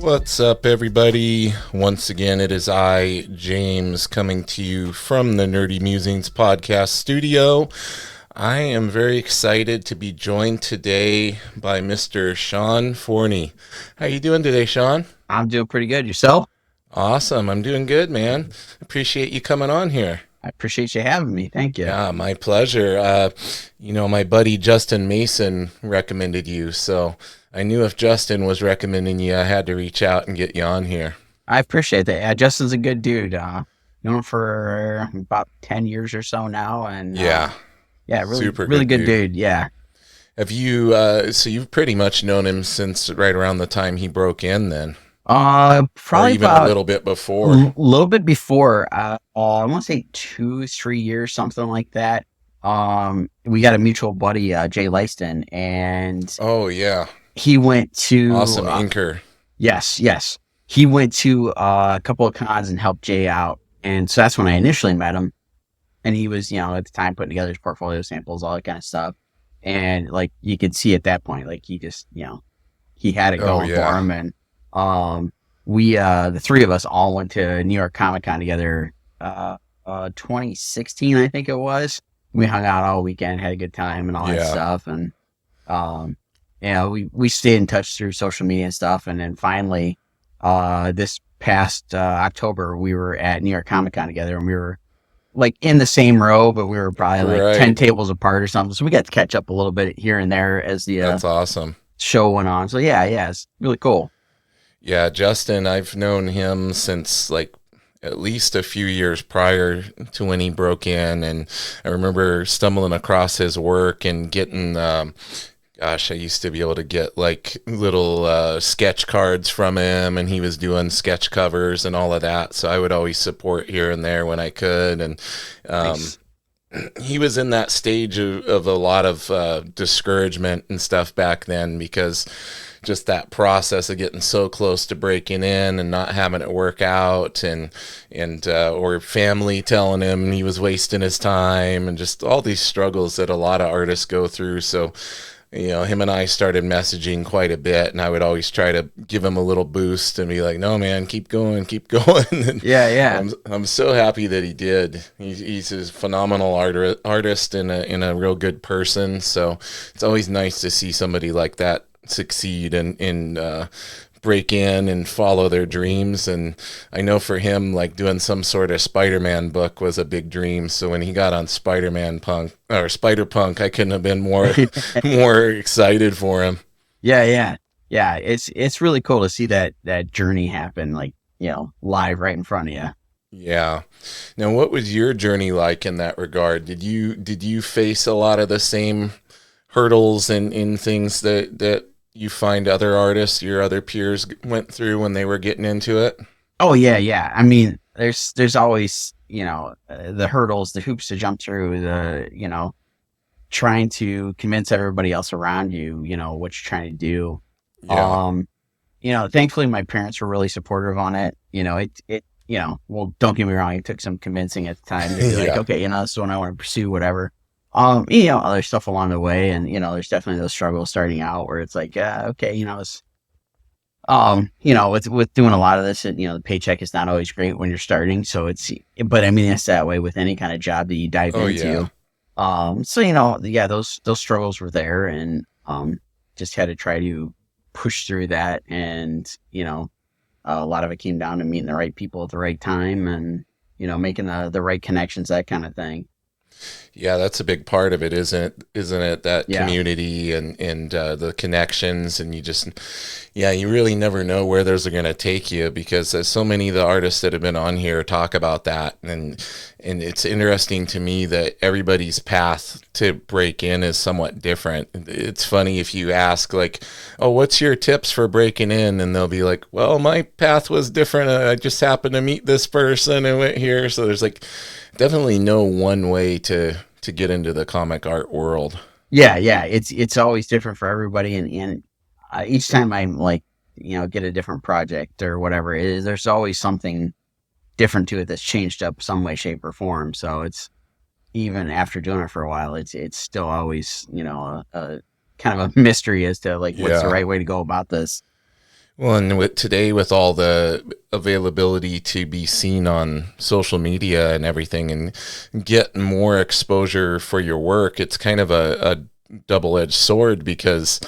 What's up, everybody? Once again, it is I, James, coming to you from the Nerdy Musings podcast studio. I am very excited to be joined today by Mr. Sean Forney. How you doing today, Sean? I'm doing pretty good. Yourself? Awesome. I'm doing good, man. Appreciate you coming on here. I appreciate you having me. Thank you. Yeah, my pleasure. My buddy Justin Mason recommended you, so I knew if Justin was recommending you, I had to reach out and get you on here. I appreciate that. Yeah, Justin's a good dude. Known him for about 10 years or so now. And Yeah, really, super really good good dude. dude. Yeah. Have you, so you've pretty much known him since right around the time he broke in then, or Probably even a about little bit before. a little bit before, I want to say 2, 3 years, something like that. We got a mutual buddy, Jay Lyston, and Oh, yeah. he went to, Awesome inker. yes. He went to a couple of cons and helped Jay out. And so that's when I initially met him. And he was, at the time putting together his portfolio samples, all that kind of stuff. And like you could see at that point, like he just, he had it Oh, going yeah. for him. And we the three of us all went to New York Comic Con together, 2016, I think it was. We hung out all weekend, had a good time and all that Yeah. stuff. And we stayed in touch through social media and stuff. And then finally, this past October, we were at New York Comic Con together, and we were like in the same row, but we were probably like 10 Right. tables apart or something. So we got to catch up a little bit here and there as the That's awesome. show went on. So yeah, it's really cool. Yeah, Justin, I've known him since like at least a few years prior to when he broke in, and I remember stumbling across his work and getting, I used to be able to get like little sketch cards from him, and he was doing sketch covers and all of that, so I would always support here and there when I could, and Nice. he was in that stage of a lot of discouragement and stuff back then, because just that process of getting so close to breaking in and not having it work out, and or family telling him he was wasting his time, and just all these struggles that a lot of artists go through. So him and I started messaging quite a bit, and I would always try to give him a little boost and be like, no, man, keep going. And Yeah. I'm so happy that he did. He's a phenomenal artist and a real good person. So it's always nice to see somebody like that succeed and break in and follow their dreams. And I know for him, like doing some sort of Spider-Man book was a big dream. So when he got on Spider-Punk, I couldn't have been more more excited for him. Yeah. It's really cool to see that journey happen, like, live right in front of you. Yeah. Now, what was your journey like in that regard? Did you face a lot of the same hurdles and in things that you find other artists, your other peers went through when they were getting into it? Oh yeah. I mean, there's always, the hurdles, the hoops to jump through, trying to convince everybody else around you, what you're trying to do. Yeah. Thankfully my parents were really supportive on it. Well, don't get me wrong, it took some convincing at the time to be like, Yeah. okay, this is what I want to pursue, whatever. Other stuff along the way, and there's definitely those struggles starting out where it's like, okay, it's with doing a lot of this, the paycheck is not always great when you're starting. So but I mean, it's that way with any kind of job that you dive Oh, into. yeah. Those struggles were there, and just had to try to push through that. And a lot of it came down to meeting the right people at the right time, and making the right connections, that kind of thing. Yeah, that's a big part of it, isn't it? That Yeah. community and the connections, and you really never know where those are going to take you, because there's so many of the artists that have been on here talk about that, and it's interesting to me that everybody's path to break in is somewhat different. It's funny if you ask like, "Oh, what's your tips for breaking in?" and they'll be like, "Well, my path was different. I just happened to meet this person and went here." So there's like definitely no one way to get into the comic art world. Yeah. It's always different for everybody, and each time I like, get a different project or whatever it is, there's always something different to it that's changed up some way, shape, or form. So it's, even after doing it for a while, it's still always, a kind of a mystery as to like what's the Yeah. right way to go about this. Well, and with today, with all the availability to be seen on social media and everything, and get more exposure for your work, it's kind of a double-edged sword, because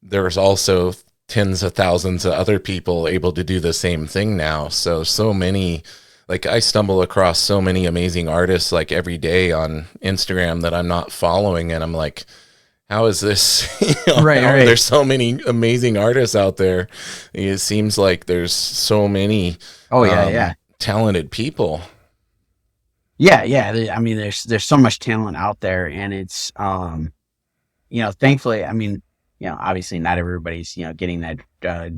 there's also tens of thousands of other people able to do the same thing now. So many, like, I stumble across so many amazing artists like every day on Instagram that I'm not following, and I'm like, how is this? Right, How are there right. so many amazing artists out there? It seems like there's so many Oh yeah, yeah. talented people. Yeah, yeah. I mean, there's so much talent out there, and it's thankfully, I mean, obviously not everybody's getting that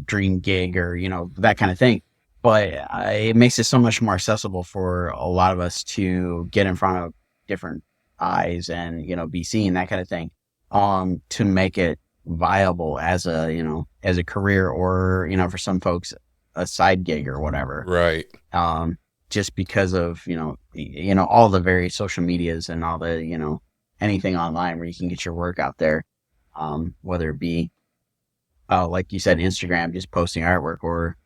dream gig or that kind of thing, but it makes it so much more accessible for a lot of us to get in front of different eyes and be seen, that kind of thing, to make it viable as a career, or for some folks a side gig or whatever. Right. Just because of all the various social medias and all the anything online where you can get your work out there, whether it be like you said, Instagram, just posting artwork, or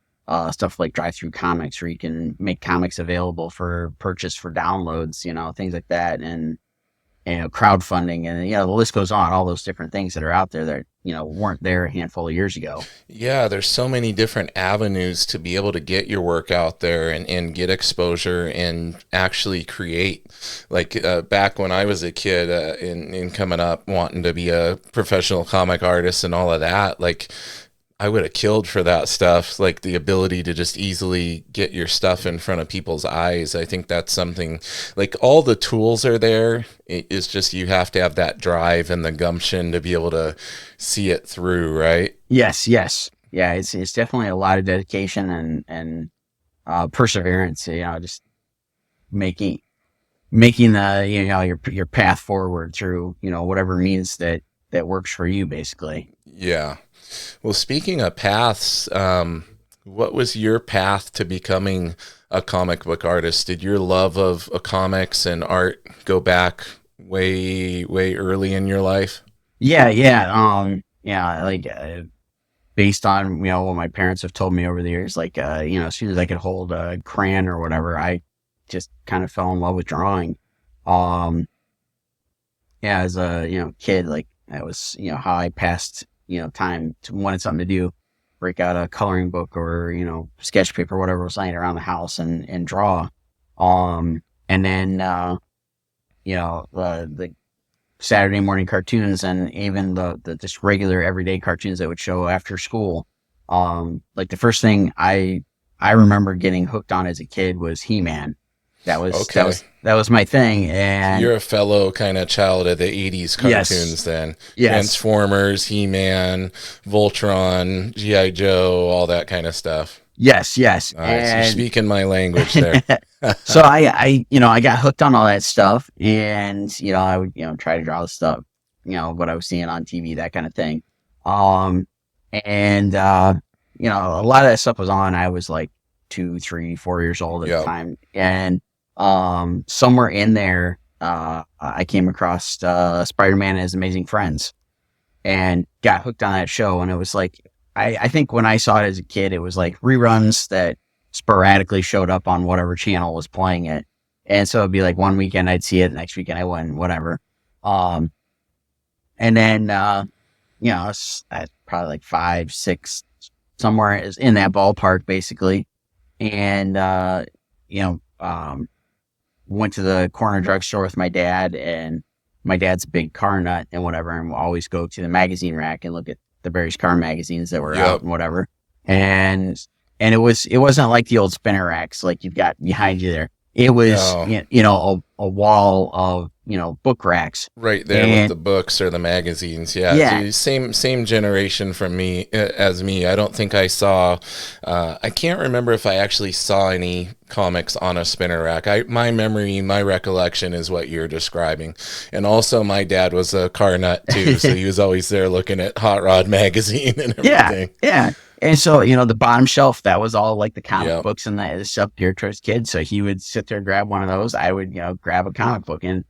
stuff like Drive Through Comics, where you can make comics available for purchase for downloads, things like that, and crowdfunding, and the list goes on. All those different things that are out there that weren't there a handful of years ago. Yeah, there's so many different avenues to be able to get your work out there, and get exposure and actually create. Like back when I was a kid, in coming up wanting to be a professional comic artist and all of that, like, I would have killed for that stuff, like the ability to just easily get your stuff in front of people's eyes. I think that's something, like, all the tools are there. It's just you have to have that drive and the gumption to be able to see it through, right? Yes, yes, yeah. It's definitely a lot of dedication and perseverance. Just making the your path forward through whatever means that works for you, basically. Yeah. Well, speaking of paths, what was your path to becoming a comic book artist? Did your love of comics and art go back way, way early in your life? Yeah, yeah. Yeah, like based on what my parents have told me over the years, like as soon as I could hold a crayon or whatever, I just kind of fell in love with drawing. Um, yeah, as a kid, like that was how I passed time, to wanted something to do, break out a coloring book or sketch paper, whatever was lying around the house, and draw. And then the Saturday morning cartoons, and even the just regular everyday cartoons that would show after school. Like the first thing I remember getting hooked on as a kid was He-Man. That was that Okay. was that was my thing. So And you're a fellow kind of child of the 80s yes, cartoons then. yes, Transformers, He-Man, Voltron, G.I. Joe, all that kind of stuff. yes, yes. All right, so you're And speaking my language there. so I got hooked on all that stuff, and I would try to draw the stuff, what I was seeing on TV, that kind of thing. Um, and a lot of that stuff was on. I was like 2, 3, 4 years old at the Yep. time, and somewhere in there, I came across Spider-Man and His Amazing Friends, and got hooked on that show. And it was like, I think when I saw it as a kid, it was like reruns that sporadically showed up on whatever channel was playing it. And so it'd be like one weekend I'd see it, the next weekend I wouldn't, whatever. Um, and then, it's at probably like 5, 6, somewhere is in that ballpark, basically. And, you know, um, went to the corner drugstore with my dad, and my dad's a big car nut and whatever, and we'll always go to the magazine rack and look at the various car magazines that were out Yep. and whatever. And it wasn't like the old spinner racks like you've got behind you there. It was No. a wall of book racks. Right there with And the books or the magazines. Yeah, yeah, so same generation from me as me. I don't think I saw. I can't remember if I actually saw any comics on a spinner rack. My memory, my recollection is what you're describing. And also, my dad was a car nut too, so he was always there looking at Hot Rod magazine and yeah, everything. yeah. And so, the bottom shelf, that was all like the comic Yep. books and the stuff geared towards kids. So he would sit there, grab one of those. I would, grab a comic book. And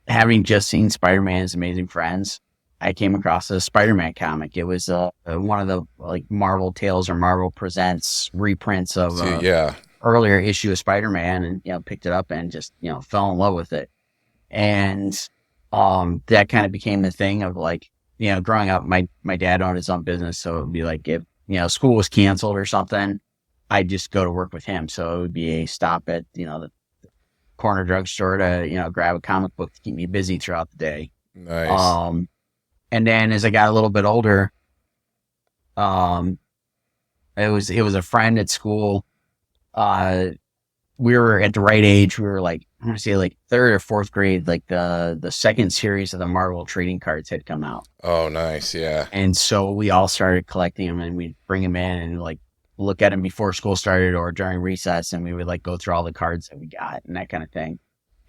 having just seen Spider-Man's Amazing Friends, I came across a Spider-Man comic. It was one of the like Marvel Tales or Marvel Presents reprints of Yeah. earlier issue of Spider-Man, and picked it up and just fell in love with it. And that kind of became the thing of like, growing up, my dad owned his own business, so it would be like if school was canceled or something, I'd just go to work with him. So it would be a stop at the corner drugstore to grab a comic book to keep me busy throughout the day. Nice. And then as I got a little bit older, um, it was a friend at school. We were at the right age. We were like, I want to say like third or fourth grade. Like the second series of the Marvel trading cards had come out. Oh, nice. Yeah. And so we all started collecting them, and we'd bring them in and like look at them before school started or during recess. And we would like go through all the cards that we got and that kind of thing.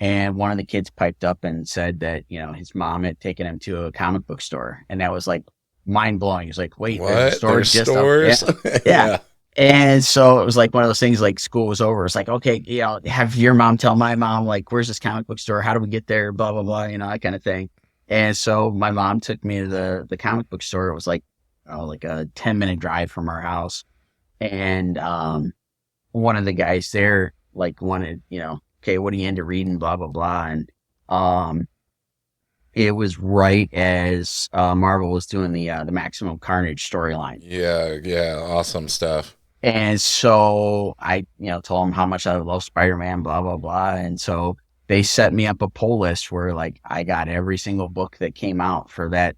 And one of the kids piped up and said that, his mom had taken him to a comic book store. And that was like mind blowing. He's like, wait, What? there's a store There's just stores? up. Yeah. And so it was like one of those things like school was over. It's like, okay, have your mom tell my mom, like, where's this comic book store? How do we get there? Blah, blah, blah, that kind of thing. And so my mom took me to the comic book store. It was like a 10-minute drive from our house. And one of the guys there like wanted, okay, what are you into reading? Blah, blah, blah. And it was right as Marvel was doing the Maximum Carnage storyline. Yeah. Awesome stuff. And so I, told them how much I love Spider-Man, blah, blah, blah. And so they set me up a pull list where like I got every single book that came out for that,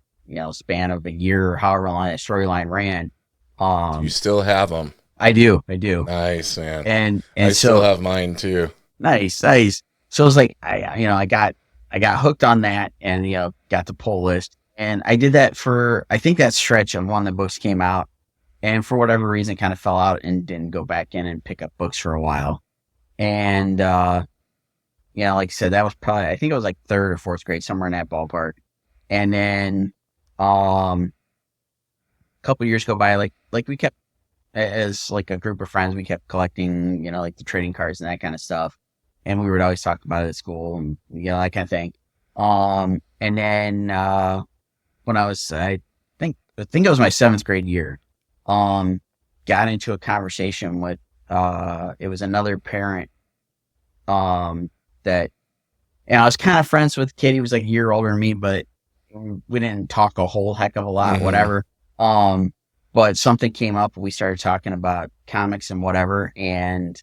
span of a year or however long that storyline ran. You still have them? I do. Nice, man. And I so still have mine too. Nice. So it was like, I got hooked on that and, got the pull list. And I did that for, I think that stretch of one of the books came out. And for whatever reason, kind of fell out and didn't go back in and pick up books for a while. And, like I said, that was probably, I think it was like third or fourth grade, somewhere in that ballpark. And then, a couple years go by, like we kept, as like a group of friends, we kept collecting, like the trading cards and that kind of stuff. And we would always talk about it at school and, that kind of thing. And then, when I was, I think it was my 7th grade year, got into a conversation with, it was another parent, that, I was kind of friends with the kid. He was like a year older than me, but we didn't talk a whole heck of a lot, whatever. But something came up. We started talking about comics and whatever. And,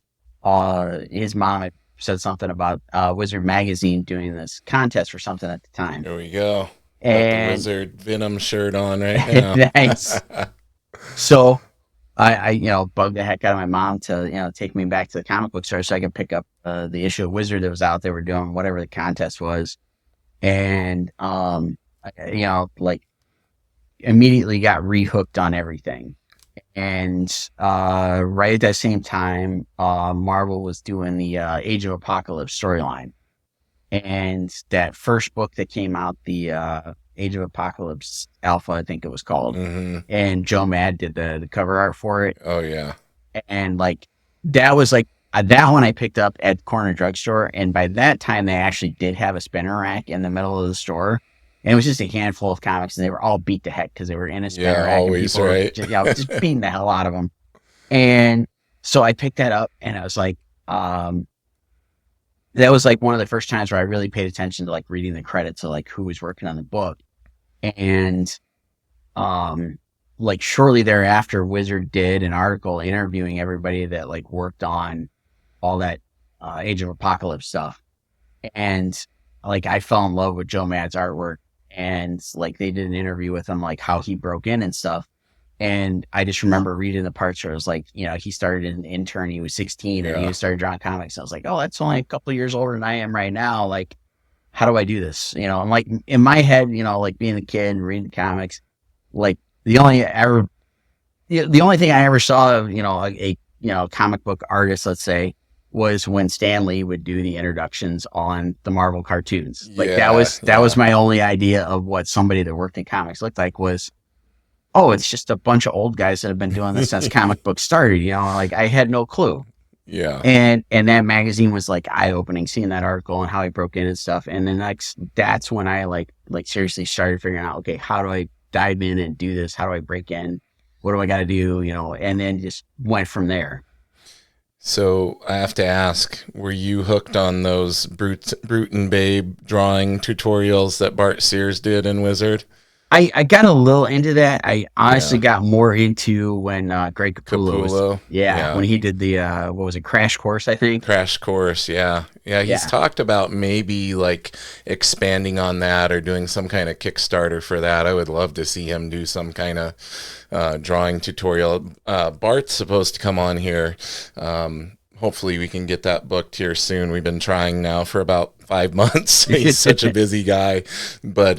his mom had said something about, Wizard Magazine doing this contest or something at the time. There we go. And got the Wizard Venom shirt on right now. Nice. So I bugged the heck out of my mom to, take me back to the comic book store so I could pick up the issue of Wizard that was out. They were doing whatever the contest was. And, like immediately got rehooked on everything. And right at that same time, Marvel was doing the Age of Apocalypse storyline. And that first book that came out, the Age of Apocalypse Alpha, I think it was called. Mm-hmm. And Joe Mad did the cover art for it. Oh, yeah. And like, that was like, that one I picked up at Corner Drugstore. And by that time, they actually did have a spinner rack in the middle of the store. And it was just a handful of comics, and they were all beat to heck because they were in a spinner rack. Always, and right? Just beating the hell out of them. And so I picked that up, and I was like, that was like one of the first times where I really paid attention to like reading the credits of like who was working on the book. And like shortly thereafter, Wizard did an article interviewing everybody that like worked on all that Age of Apocalypse stuff. And like I fell in love with Joe Mad's artwork. And like they did an interview with him, like how he broke in and stuff. And I just remember reading the parts where it was like, he started as an intern, he was 16 and he started drawing comics. I was like, oh, that's only a couple of years older than I am right now. Like, how do I do this? I'm like in my head, like being a kid and reading comics, like the only thing I ever saw of, a comic book artist, let's say, was when Stan Lee would do the introductions on the Marvel cartoons. Like that was my only idea of what somebody that worked in comics looked like was, oh, it's just a bunch of old guys that have been doing this since comic books started. Like I had no clue. Yeah. And that magazine was like eye opening, seeing that article and how he broke in and stuff. And then that's when I like seriously started figuring out, okay, how do I dive in and do this? How do I break in? What do I got to do? You know, and then just went from there. So I have to ask, were you hooked on those Brute and Babe drawing tutorials that Bart Sears did in Wizard? I got a little into that. I honestly Yeah. got more into when Greg Capullo was, Capullo. yeah, Yeah. when he did the, what was it, Crash Course, I think. Crash Course. Yeah. Yeah. He's Yeah. talked about maybe like expanding on that or doing some kind of Kickstarter for that. I would love to see him do some kind of drawing tutorial. Bart's supposed to come on here. Hopefully we can get that booked here soon. We've been trying now for about 5 months. He's such a busy guy, but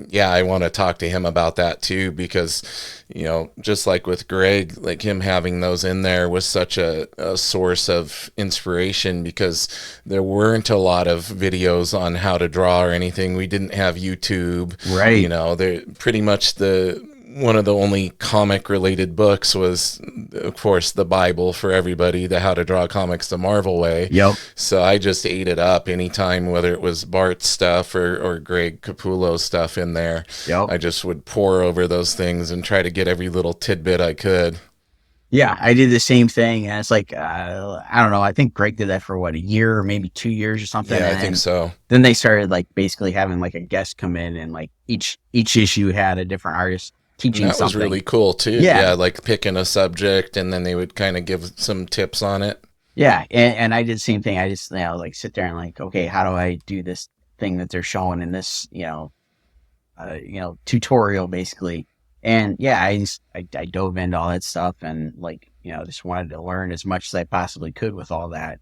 yeah, I want to talk to him about that too, because just like with Greg, like him having those in there was such a source of inspiration, because there weren't a lot of videos on how to draw or anything. We didn't have YouTube. Right. They're pretty much one of the only comic related books was, of course, the Bible for everybody, the How to Draw Comics the Marvel Way. Yep. So I just ate it up anytime, whether it was Bart's stuff or Greg Capullo's stuff in there. Yep. I just would pour over those things and try to get every little tidbit I could. Yeah, I did the same thing, and it's like, I don't know. I think Greg did that for what, a year or maybe 2 years or something. Yeah, and I think so. Then they started like basically having like a guest come in, and like each issue had a different artist teaching that something. Was really cool too. Yeah, like picking a subject, and then they would kind of give some tips on it. Yeah, and I did the same thing. I just like sit there and like, okay, how do I do this thing that they're showing in this tutorial basically? And yeah, I dove into all that stuff, and like just wanted to learn as much as I possibly could with all that.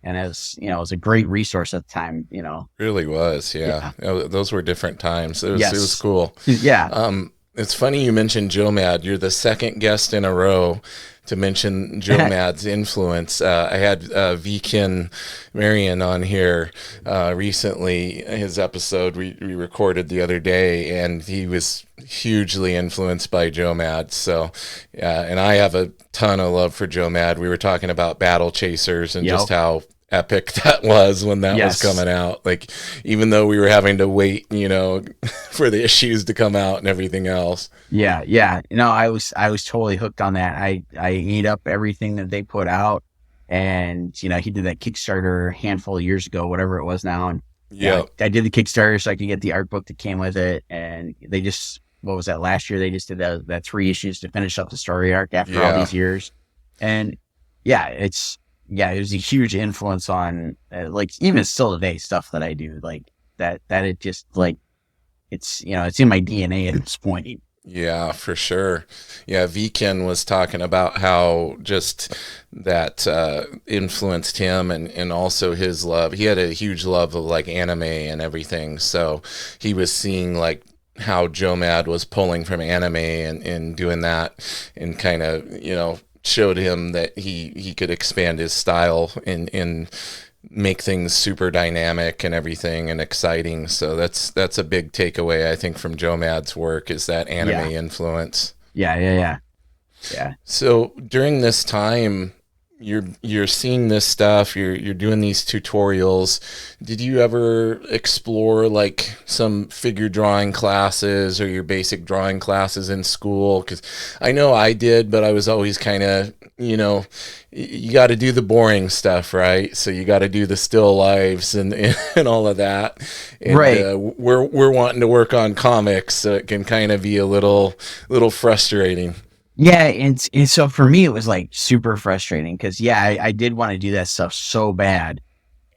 And it was a great resource at the time. Really was, yeah. Those were different times. It was cool. Yeah. It's funny you mentioned Joe Mad. You're the second guest in a row to mention Joe Mad's influence. I had Vikin Marion on here recently. His episode we recorded the other day, and he was hugely influenced by Joe Mad. So, and I have a ton of love for Joe Mad. We were talking about Battle Chasers and just how epic that was when that was coming out. Like, even though we were having to wait, for the issues to come out and everything else. Yeah. I was totally hooked on that. I ate up everything that they put out, and he did that Kickstarter a handful of years ago, whatever it was now. And I did the Kickstarter so I could get the art book that came with it. And they just, what was that, last year? They just did that 3 issues to finish up the story arc after all these years. And it was a huge influence on like even still today stuff that I do, like that it just like it's in my DNA at this point. Yeah, for sure. Yeah, Viken was talking about how just that influenced him, and also his love. He had a huge love of like anime and everything, so he was seeing like how Joe Mad was pulling from anime and doing that, and kind of showed him that he could expand his style and make things super dynamic and everything and exciting. So that's a big takeaway, I think, from Joe Mad's work, is that anime influence. Yeah. So during this time, you're seeing this stuff, you're doing these tutorials. Did you ever explore like some figure drawing classes or your basic drawing classes in school? Because I know I did, but I was always kind of, you got to do the boring stuff, right? So you got to do the still lives and all of that. And, right. We're wanting to work on comics, so it can kind of be a little frustrating. Yeah, and so for me, it was like super frustrating because, I did want to do that stuff so bad.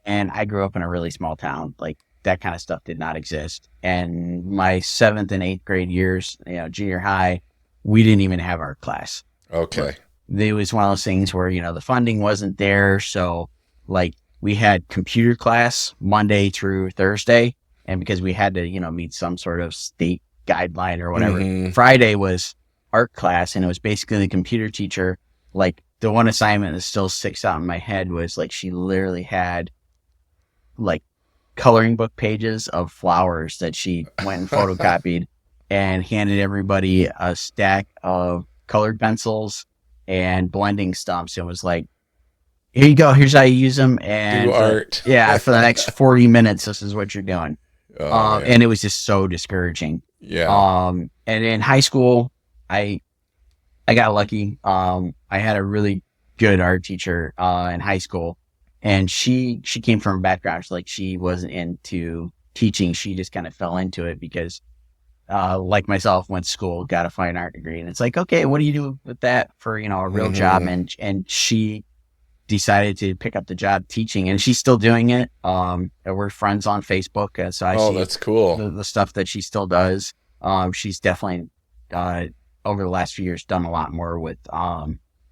And I grew up in a really small town. Like, that kind of stuff did not exist. And my 7th and 8th grade years, junior high, we didn't even have art class. Okay. It was one of those things where, the funding wasn't there. So, like, we had computer class Monday through Thursday. And because we had to, meet some sort of state guideline or whatever, Friday was art class, and it was basically the computer teacher. Like, the one assignment that still sticks out in my head was like she literally had like coloring book pages of flowers that she went and photocopied and handed everybody a stack of colored pencils and blending stumps. It was like, here you go, here's how you use them, and do art. For the next 40 minutes this is what you're doing. And it was just so discouraging. And in high school, I I got lucky. I had a really good art teacher in high school, and she came from a background like she wasn't into teaching. She just kind of fell into it because, like myself, went to school, got a fine art degree, and it's like, okay, what do you do with that for a real job? Mm-hmm. And she decided to pick up the job teaching, and she's still doing it. And we're friends on Facebook, so I Oh, see that's cool. the stuff that she still does. She's definitely uh, over the last few years done a lot more with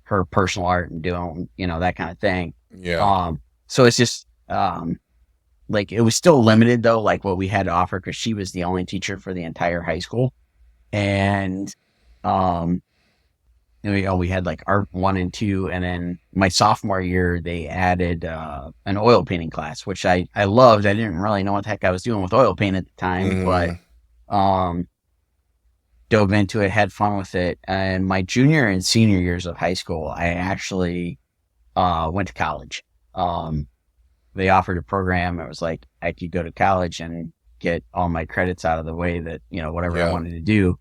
her personal art and doing that kind of thing. Yeah. So it's just like it was still limited though, like what we had to offer because she was the only teacher for the entire high school, and um, we had like art 1 and 2, and then my sophomore year they added an oil painting class, which I loved. I didn't really know what the heck I was doing with oil paint at the time, but Mm-hmm. um, dove into it, had fun with it. And my junior and senior years of high school, I actually went to college. They offered a program. It was like I could go to college and get all my credits out of the way that whatever I Yeah. wanted to do.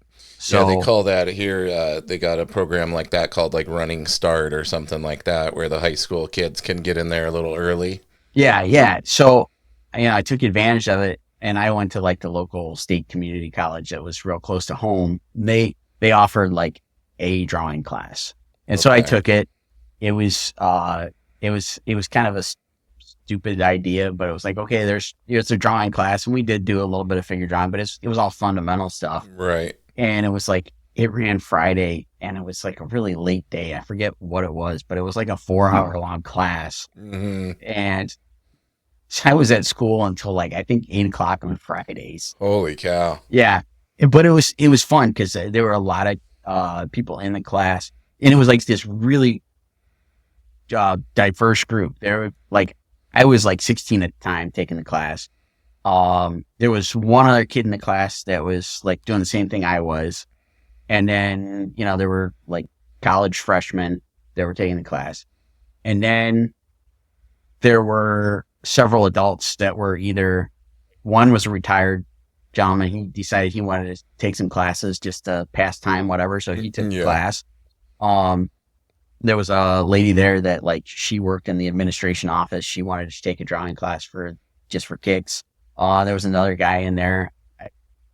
Yeah, they So call that here. They got a program like that called like Running Start or something like that, where the high school kids can get in there a little early. yeah. So I took advantage of it, and I went to like the local state community college that was real close to home. They offered like a drawing class, and so I Okay. took it. It was it was kind of a stupid idea, but it was like, okay, it's a drawing class, and we did do a little bit of figure drawing, but it was all fundamental stuff. Right. And it was like it ran Friday, and it was like a really late day. I forget what it was, but it was like a 4 hour long class, Mm-hmm. and so I was at school until like I think 8 o'clock on Fridays. Holy cow. Yeah, but it was fun because there were a lot of people in the class, and it was like this really diverse group. There were like I was like 16 at the time taking the class. There was one other kid in the class that was like doing the same thing I was, and then there were like college freshmen that were taking the class, and then there were several adults that were either one was a retired gentleman. He decided he wanted to take some classes just to pass time, whatever. So he took the Yeah. class. Um, there was a lady there that like she worked in the administration office. She wanted to take a drawing class for kicks. There was another guy in there. I'm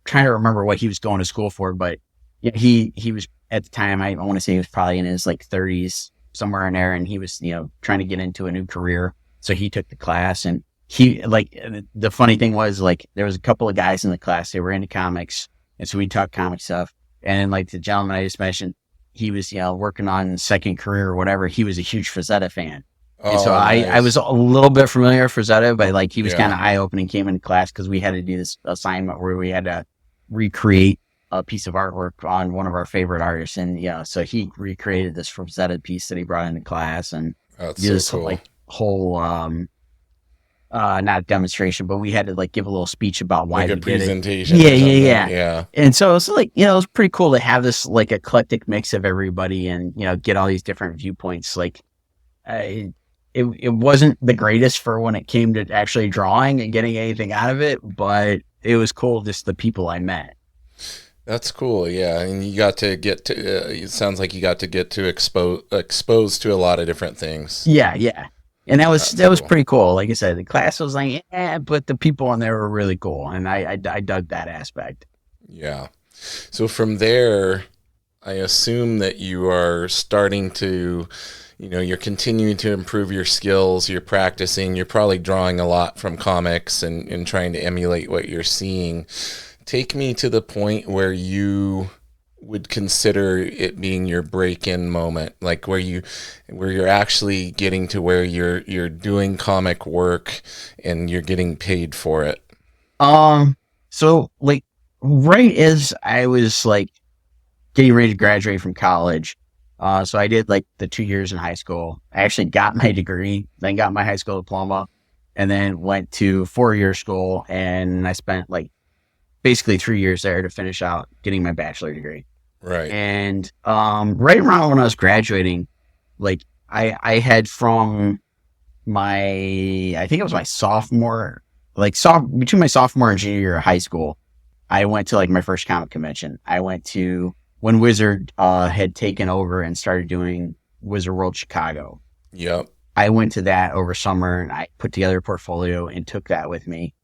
trying to remember what he was going to school for, but yeah, he was at the time. I want to say he was probably in his like 30s, somewhere in there, and he was trying to get into a new career. So he took the class, and he like the funny thing was like there was a couple of guys in the class. They were into comics, and so we talked comic stuff. And like the gentleman I just mentioned, he was working on his second career or whatever. He was a huge Frazetta fan. And so Oh, I was nice. a little bit familiar with Frazetta, but like he was kind Yeah. of eye opening. Came into class because we had to do this assignment where we had to recreate a piece of artwork on one of our favorite artists, and so he recreated this Frazetta piece that he brought into class, and That's did so this cool. like whole not demonstration, but we had to like give a little speech about why Like a we did it. presentation Yeah, or yeah, something. yeah. Yeah. And so it's like it was pretty cool to have this like eclectic mix of everybody, and get all these different viewpoints. Like it wasn't the greatest for when it came to actually drawing and getting anything out of it, but it was cool just the people I met. That's cool. Yeah. And you got to get to, it sounds like you got to get to exposed to a lot of different things. Yeah, yeah. And that was That's cool. pretty cool. Like I said, the class was like, yeah, but the people in there were really cool, and I dug that aspect. Yeah. So from there, I assume that you are starting to, you're continuing to improve your skills, you're practicing, you're probably drawing a lot from comics and trying to emulate what you're seeing. Take me to the point where you would consider it being your break-in moment, like where you're actually getting to where you're doing comic work and you're getting paid for it. So like right as I was like getting ready to graduate from college, so I did like the 2 years in high school. I actually got my degree, then got my high school diploma, and then went to 4 year school, and I spent like basically 3 years there to finish out getting my bachelor degree. Right. And right around when I was graduating, like I had from my I think it was my sophomore, like between my sophomore and junior year of high school, I went to like my first comic convention. I went to when Wizard had taken over and started doing Wizard World Chicago. Yep. I went to that over summer and I put together a portfolio and took that with me,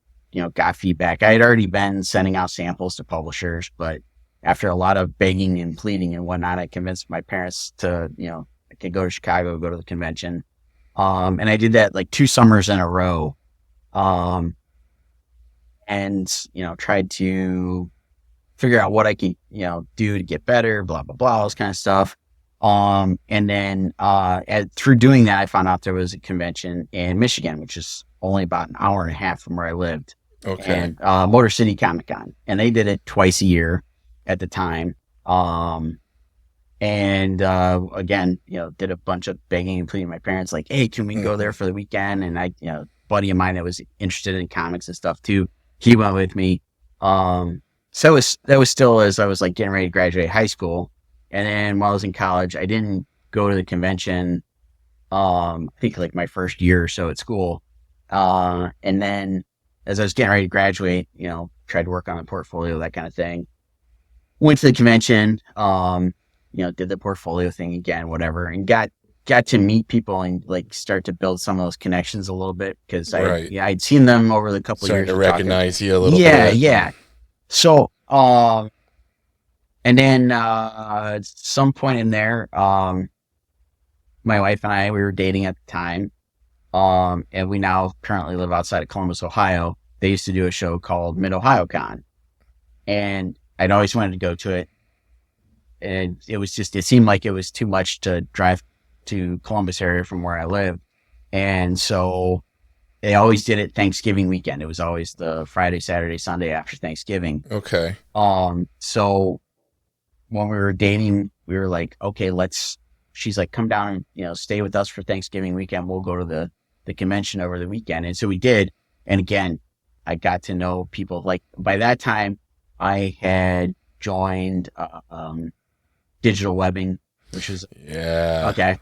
got feedback. I had already been sending out samples to publishers, but after a lot of begging and pleading and whatnot, I convinced my parents to, I could go to Chicago, go to the convention. And I did that like 2 summers in a row. And, tried to figure out what I could, do to get better, blah, blah, blah, all this kind of stuff. And then through doing that, I found out there was a convention in Michigan, which is only about an hour and a half from where I lived. Okay. And Motor City Comic Con. And they did it twice a year at the time. And again, did a bunch of begging and pleading my parents, like, hey, can we go there for the weekend? And I, buddy of mine that was interested in comics and stuff too, he went with me. So that was still as I was like getting ready to graduate high school. And then while I was in college, I didn't go to the convention, I think like my first year or so at school. And then as I was getting ready to graduate, tried to work on the portfolio, that kind of thing. Went to the convention, did the portfolio thing again, whatever, and got to meet people and like start to build some of those connections a little bit because I'd seen them over the couple of years. Starting to recognize you a little bit. Yeah. So, and then at some point in there, my wife and I, we were dating at the time, and we now currently live outside of Columbus, Ohio. They used to do a show called Mid-Ohio Con, and I'd always wanted to go to it. And it seemed like it was too much to drive to Columbus area from where I live. And so they always did it Thanksgiving weekend. It was always the Friday, Saturday, Sunday after Thanksgiving. Okay. So when we were dating, we were like, okay, she's like, come down and, stay with us for Thanksgiving weekend. We'll go to the convention over the weekend. And so we did. And again, I got to know people. Like by that time I had joined, digital webbing, which is okay.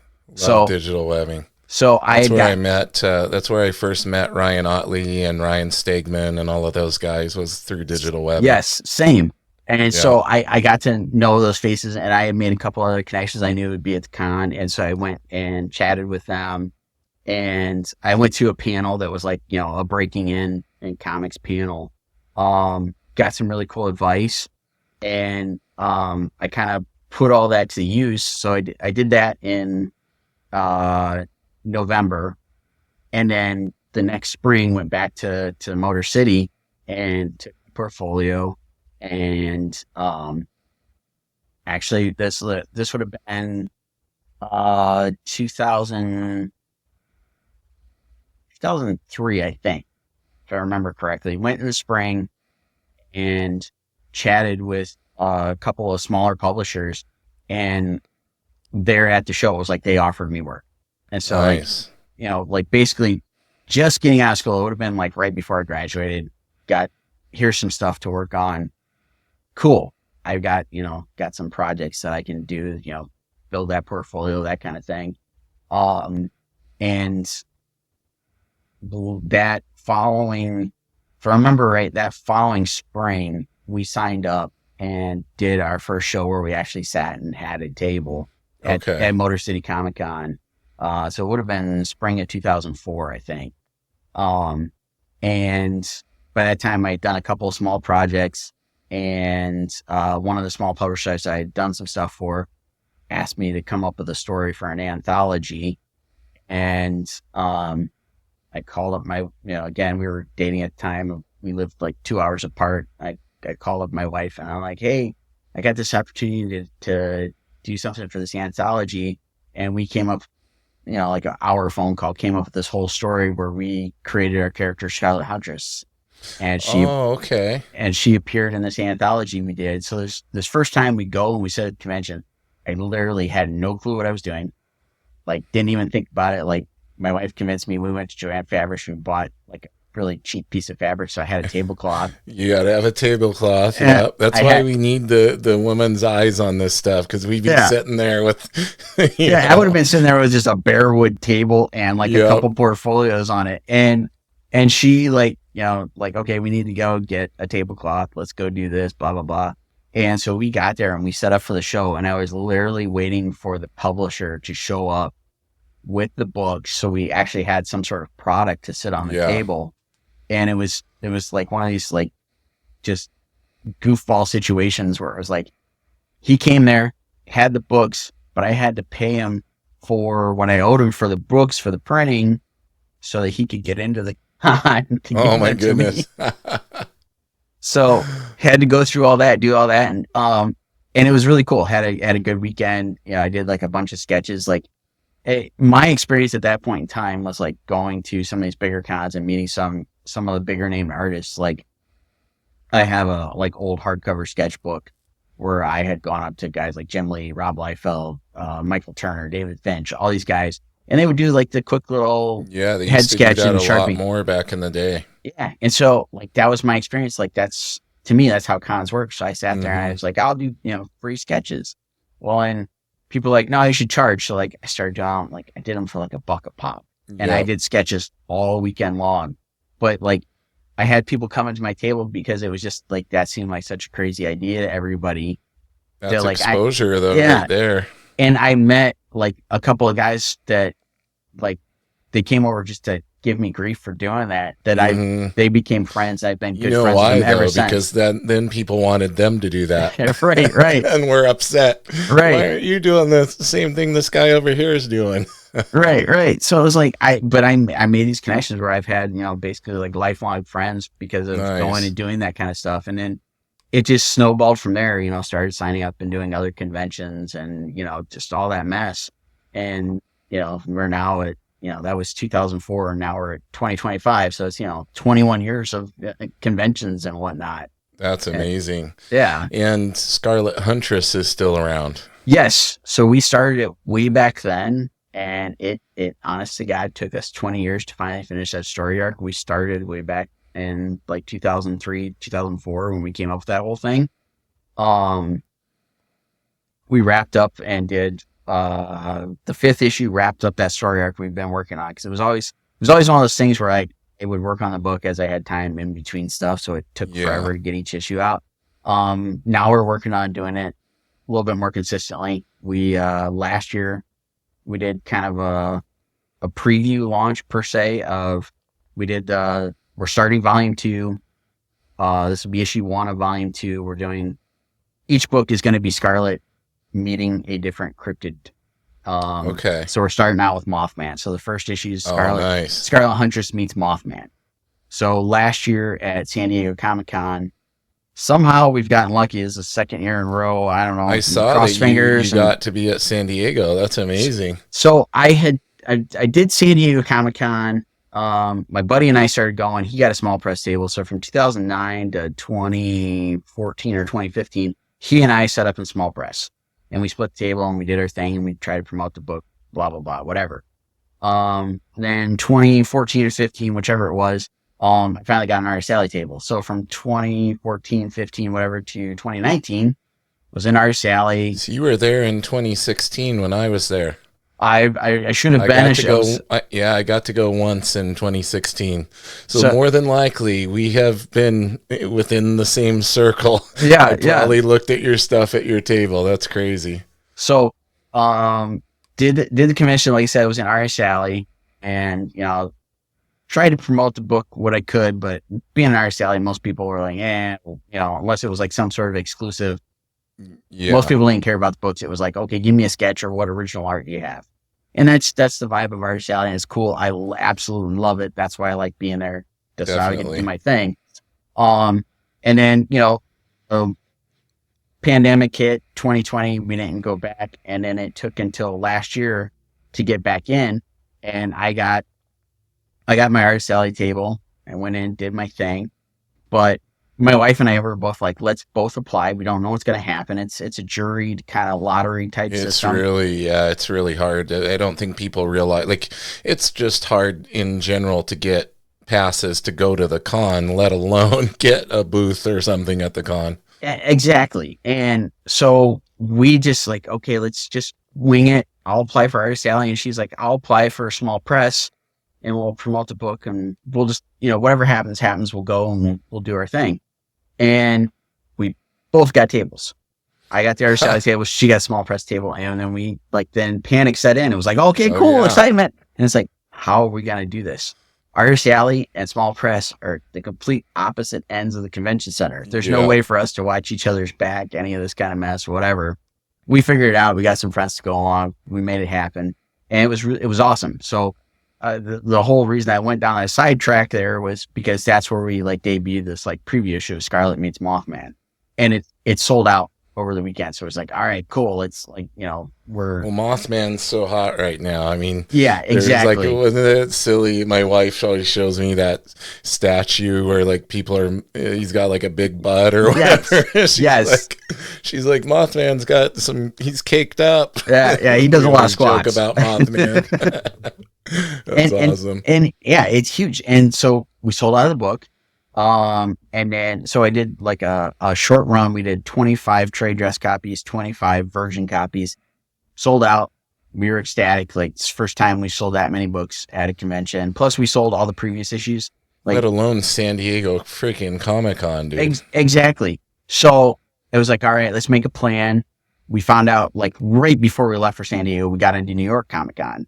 Love digital webbing. So that's where I first met Ryan Otley and Ryan Stegman and all of those guys was through digital webbing. Yes, same. And so I got to know those faces, and I had made a couple other connections I knew would be at the con. And so I went and chatted with them, and I went to a panel that was like, a breaking in comics panel. Got some really cool advice, and I kind of put all that to use. So I did that in November, and then the next spring went back to Motor City and took the portfolio. And actually this would have been 2003, I think, if I remember correctly. Went in the spring and chatted with a couple of smaller publishers, and they're at the show. It was like they offered me work. And so nice. like basically just getting out of school, it would have been like right before I graduated, here's some stuff to work on. Cool. I've got some projects that I can do, build that portfolio, that kind of thing. And that following, if I remember right, that following spring, we signed up and did our first show where we actually sat and had a table at Motor City Comic Con. So it would have been spring of 2004, I think. And by that time I'd done a couple of small projects, and one of the small publishers I had done some stuff for asked me to come up with a story for an anthology. And I called up my, again, we were dating at the time. We lived like 2 hours apart. I called up my wife and I'm like, hey, I got this opportunity to do something for this anthology. And we came up, like an hour phone call, came up with this whole story where we created our character Scarlet Huntress. And she appeared in this anthology we did. So this first time we go and we said at the convention, I literally had no clue what I was doing. Like, didn't even think about it. Like, my wife convinced me. We went to Joanne Fabrics and bought like a really cheap piece of fabric. So I had a tablecloth. You got to have a tablecloth. Yeah. That's why we need the woman's eyes on this stuff. Cause we'd be sitting there with, I would have been sitting there with just a bare wood table and like a couple portfolios on it. And she like, okay, we need to go get a tablecloth. Let's go do this, blah, blah, blah. And so we got there and we set up for the show, and I was literally waiting for the publisher to show up with the book. So we actually had some sort of product to sit on the Yeah. table. And it was like one of these like just goofball situations where it was like, he came there, had the books, but I had to pay him for what I owed him for the books, for the printing, so that he could get into the con. Oh my goodness. So had to go through all that, do all that. And it was really cool. Had a good weekend. Yeah. I did like a bunch of sketches. Like my experience at that point in time was like going to some of these bigger cons and meeting some of the bigger name artists. Like I have a like old hardcover sketchbook where I had gone up to guys like Jim Lee, Rob Liefeld, Michael Turner, David Finch, all these guys, and they would do like the quick little they head used to sketch do that and a lot Sharpie. more back in the day. Yeah, and so like that was my experience. Like that's to me, that's how cons work. So I sat there and I Mhm. was like, I'll do free sketches. Well, and people were like, no, you should charge. So like I started doing like I did them for like $1 a pop, and I Yep. did sketches all weekend long. But like I had people coming to my table because it was just like that seemed like such a crazy idea to everybody. They're That's like, exposure though, yeah. right there. And I met like a couple of guys that like they came over just to give me grief for doing that. Mhm. They became friends. I've been You good know friends why with them ever though? since. Because then people wanted them to do that. Right. And we're upset. Right. Why aren't you doing the same thing this guy over here is doing? Right. So it was like I made these connections where I've had, basically like lifelong friends because of Nice. going and doing that kind of stuff. And then it just snowballed from there, started signing up and doing other conventions and, just all that mess. And, we're now at, that was 2004 and now we're at 2025. So it's, 21 years of conventions and whatnot. That's amazing. Yeah. And Scarlet Huntress is still around. Yes. So we started it way back then. And it honest to God took us 20 years to finally finish that story arc. We started way back in like 2003, 2004 when we came up with that whole thing. We wrapped up and did the 5th issue, wrapped up that story arc we've been working on because it was always one of those things where it would work on the book as I had time in between stuff, so it took forever to get each issue out. Now we're working on doing it a little bit more consistently. We last year we did kind of a preview launch per se of we're starting volume 2. This will be issue 1 of volume 2. We're doing each book is going to be Scarlet meeting a different cryptid. Okay. So we're starting out with Mothman. So the first issue is nice. Scarlet Huntress meets Mothman. So last year at San Diego Comic-Con, somehow we've gotten lucky. It's the 2nd year in a row. I don't know. I saw that you got to be at San Diego. That's amazing. So I did San Diego Comic-Con. My buddy and I started going. He got a small press table. So from 2009 to 2014 or 2015, he and I set up in small press. And we split the table and we did our thing and we tried to promote the book, blah, blah, blah, whatever. Then 2014 or 15, whichever it was, I finally got an Artist Alley table. So from 2014, 15, whatever to 2019 was in Artist Alley. So you were there in 2016 when I was there. I should have been. I got to go once in 2016. So more than likely, we have been within the same circle. Yeah, I probably looked at your stuff at your table. That's crazy. So, did the convention, like I said, it was in Artist Alley, and tried to promote the book what I could, but being an Artist Alley, most people were like, unless it was like some sort of exclusive. Yeah. Most people didn't care about the books. It was like, okay, give me a sketch or what original art do you have? And that's the vibe of Artist Alley. And it's cool. I absolutely love it. That's why I like being there. That's how I get to do my thing. And then, pandemic hit 2020. We didn't go back. And then it took until last year to get back in. And I got my Artist Alley table. I went in, did my thing. But my wife and I were both like, let's both apply. We don't know what's going to happen. It's a juried kind of lottery type system. It's really hard. I don't think people realize, like, it's just hard in general to get passes to go to the con, let alone get a booth or something at the con. Yeah, exactly. And so we just like, okay, let's just wing it. I'll apply for Artist Alley. And she's like, I'll apply for a small press and we'll promote the book and we'll just, whatever happens, we'll go and we'll do our thing. And we both got tables. I got the artist alley table. She got a small press table. And then we then panic set in. It was like, okay, cool, excitement. And it's like, how are we going to do this? Artist alley and small press are the complete opposite ends of the convention center. There's no way for us to watch each other's back, any of this kind of mess or whatever. We figured it out. We got some friends to go along. We made it happen. And it was awesome. So the whole reason I went down a sidetrack there was because that's where we debuted this preview show, Scarlet meets Mothman. And it sold out over the weekend. So it's like, all right, cool. It's Mothman's so hot right now. I mean, yeah, exactly. Wasn't it silly? My wife always shows me that statue where he's got a big butt or whatever. Yes. She's like, Mothman's he's caked up. Yeah, he does a lot of squats. Joke about Mothman. That's awesome. And yeah, it's huge. And so we sold out of the book. And then, so I did a short run. We did 25 trade dress copies, 25 version copies, sold out. We were ecstatic. It's the first time we sold that many books at a convention. Plus we sold all the previous issues. Let alone San Diego freaking Comic-Con, dude. Exactly. So it was all right, let's make a plan. We found out right before we left for San Diego, we got into New York Comic-Con.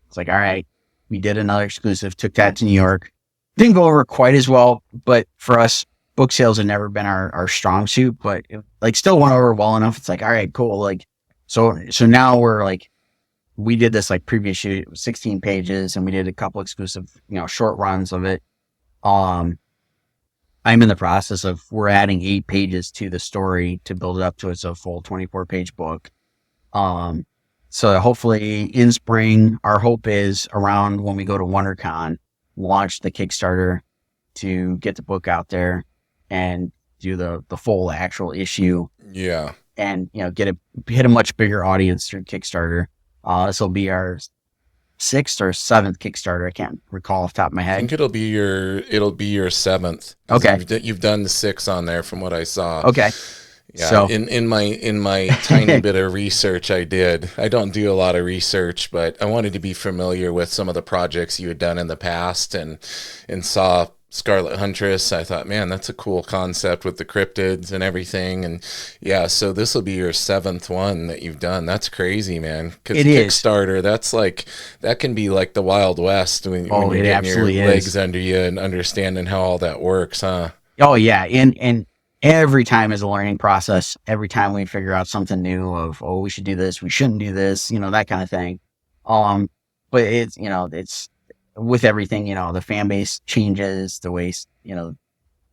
It's all right, we did another exclusive, took that to New York. Didn't go over quite as well, but for us, book sales had never been our strong suit, but it still went over well enough. It's all right, cool. So now we're we did this previous shoot, it was 16 pages, and we did a couple exclusive, short runs of it. I'm in the process of, we're adding 8 pages to the story to build it up to a full 24-page book. So hopefully in spring, our hope is around when we go to WonderCon, launch the Kickstarter to get the book out there and do the full actual issue. Yeah. And, hit a much bigger audience through Kickstarter. This will be our 6th or 7th Kickstarter. I can't recall off the top of my head. I think it'll be your 7th. Okay. You've done the 6 on there from what I saw. Okay. Yeah, so in my tiny bit of research I don't do a lot of research, but I wanted to be familiar with some of the projects you had done in the past and saw Scarlet Huntress. I thought, man, that's a cool concept with the cryptids and everything. And yeah, so this will be your 7th one that you've done. That's crazy, man. Because Kickstarter, that's that can be like the Wild West when you're getting your legs under you and understanding how all that works, huh? Oh yeah, and every time is a learning process. Every time we figure out something new of, we should do this, we shouldn't do this, that kind of thing. But it's, it's with everything, the fan base changes, the way,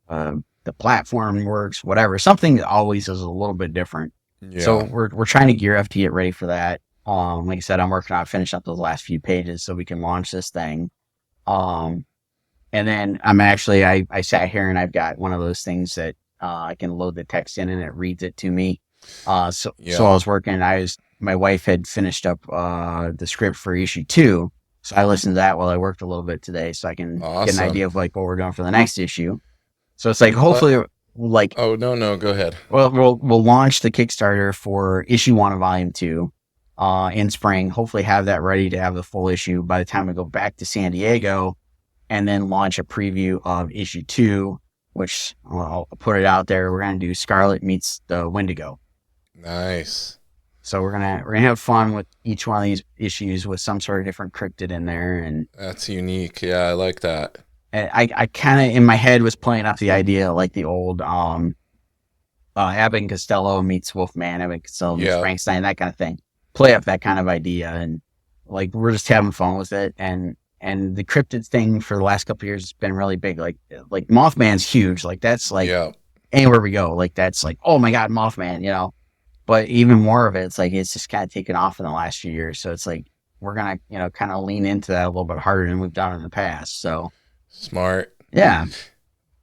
the platform works, whatever. Something always is a little bit different. Yeah. So we're trying to gear up to get ready for that. Like I said, I'm working on finishing up those last few pages so we can launch this thing. And then I sat here and I've got one of those things that I can load the text in and it reads it to me. So I was working. My wife had finished up the script for issue 2, so I listened to that while I worked a little bit today, so I can get an idea of what we're doing for the next issue. So it's hopefully oh no, go ahead. Well, we'll launch the Kickstarter for issue 1 of volume 2 in spring. Hopefully have that ready to have the full issue by the time we go back to San Diego, and then launch a preview of issue 2. Which I'll put it out there. We're gonna do Scarlet meets the Wendigo. Kind So we're gonna have fun with each one of these issues with some sort of different cryptid in there, and that's unique. Yeah, I like that. And I kind of in my head was playing up the idea like the old Abbott and Costello meets Wolfman, Abbott and Costello meets Frankenstein, that kind of thing. Play up that kind of idea, and we're just having fun with it, and the cryptid thing for the last couple of years has been really big. Like Mothman's huge. That's anywhere we go. That's oh my God, Mothman, But even more of it, it's just kind of taken off in the last few years. So it's we're going to, kind of lean into that a little bit harder than we've done in the past. So smart. Yeah.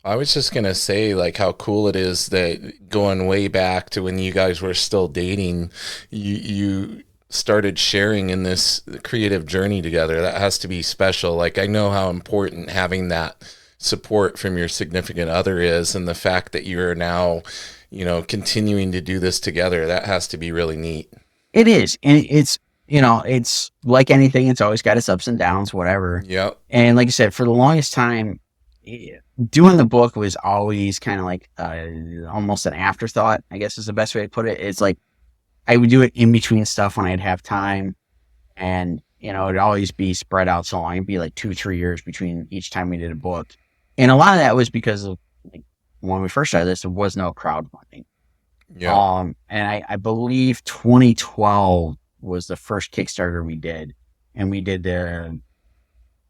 I was just going to say how cool it is that going way back to when you guys were still dating, you started sharing in this creative journey together. That has to be special. I know how important having that support from your significant other is, and the fact that you're now, continuing to do this together, that has to be really neat. It is. And it's, it's like anything, it's always got its ups and downs, whatever. Yep. And like I said, for the longest time, doing the book was always kind of like almost an afterthought, I guess is the best way to put it. It's like I would do it in between stuff when I'd have time, and it'd always be spread out so long. It'd be like 2-3 years between each time we did a book, and a lot of that was because of like when we first started this, there was no crowdfunding. Yeah. And I believe 2012 was the first Kickstarter we did, and we did the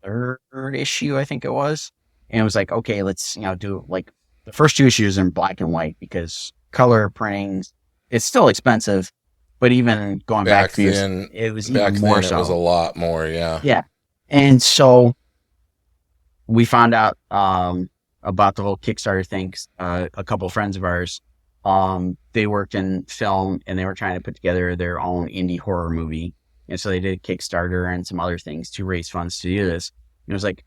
third issue, I think it was. And it was like, okay, let's, do like the first 2 issues in black and white because color printing, it's still expensive, but even going back Back a few, then, it was back even more then it was a so. lot more. Yeah. Yeah. And so we found out about the whole Kickstarter thing. A couple of friends of ours, they worked in film and they were trying to put together their own indie horror movie. And so they did Kickstarter and some other things to raise funds to do this. And it was like,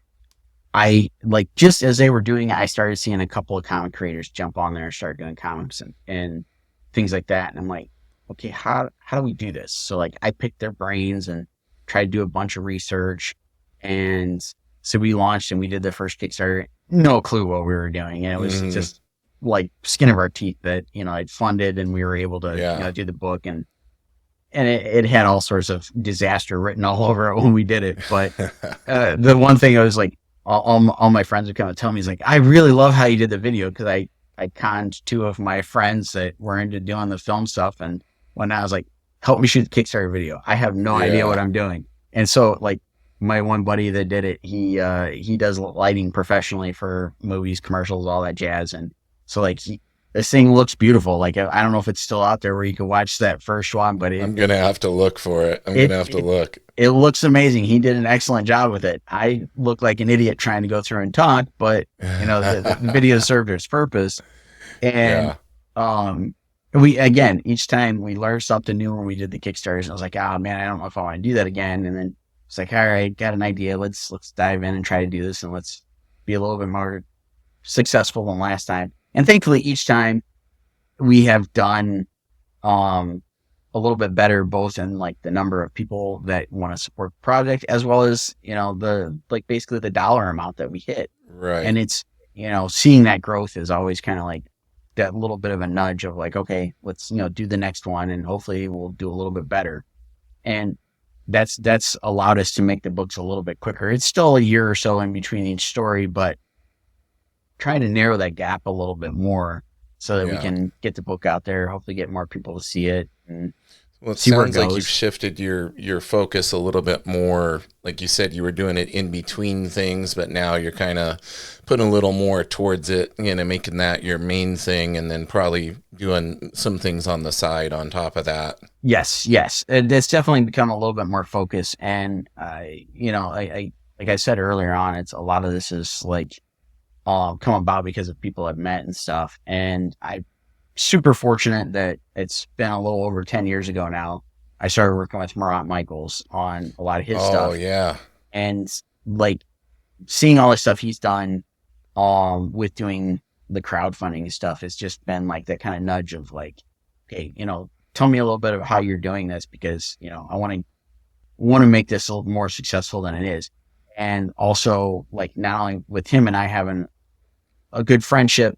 just as they were doing it, I started seeing a couple of comic creators jump on there and start doing comics and things like that. And I'm like, okay, how do we do this? So like I picked their brains and tried to do a bunch of research. And so we launched and we did the first Kickstarter. No clue what we were doing. And it was just like skin of our teeth that, I'd funded and we were able to, do the book and it had all sorts of disaster written all over it when we did it. But the one thing I was like, all my friends would come and tell me, is like, I really love how you did the video because I conned 2 of my friends that were into doing the film stuff. And when I was like, help me shoot the Kickstarter video. I have no idea what I'm doing. And so like my one buddy that did it, he does lighting professionally for movies, commercials, all that jazz. And so like this thing looks beautiful. Like, I don't know if it's still out there where you can watch that first one, but I'm going to have to look for it. I'm going to have to look. It looks amazing. He did an excellent job with it. I look like an idiot trying to go through and talk, but the video served its purpose. And each time we learned something new when we did the Kickstarters. I was like, oh man, I don't know if I want to do that again. And then it's like, all right, got an idea. Let's dive in and try to do this, and let's be a little bit more successful than last time. And thankfully, each time we have done a little bit better, both in like the number of people that want to support the project, as well as basically the dollar amount that we hit. Right. And it's seeing that growth is always kind of like that little bit of a nudge of like, okay, let's do the next one, and hopefully we'll do a little bit better. And that's allowed us to make the books a little bit quicker. It's still a year or so in between each story, but trying to narrow that gap a little bit more so that we can get the book out there, hopefully get more people to see it and see where it goes. Sounds like you've shifted your focus a little bit more. Like you said, you were doing it in between things, but now you're kind of putting a little more towards it, making that your main thing, and then probably doing some things on the side on top of that. Yes. It's definitely become a little bit more focused. And, I like I said earlier on, it's a lot of this is like, come about because of people I've met and stuff. And I'm super fortunate that it's been a little over 10 years ago now. I started working with Murat Michaels on a lot of his stuff. Oh, yeah. And like seeing all the stuff he's done with doing the crowdfunding stuff, it's just been like that kind of nudge of like, okay, tell me a little bit of how you're doing this because, I want to make this a little more successful than it is. And also, like, not only with him and I having a good friendship,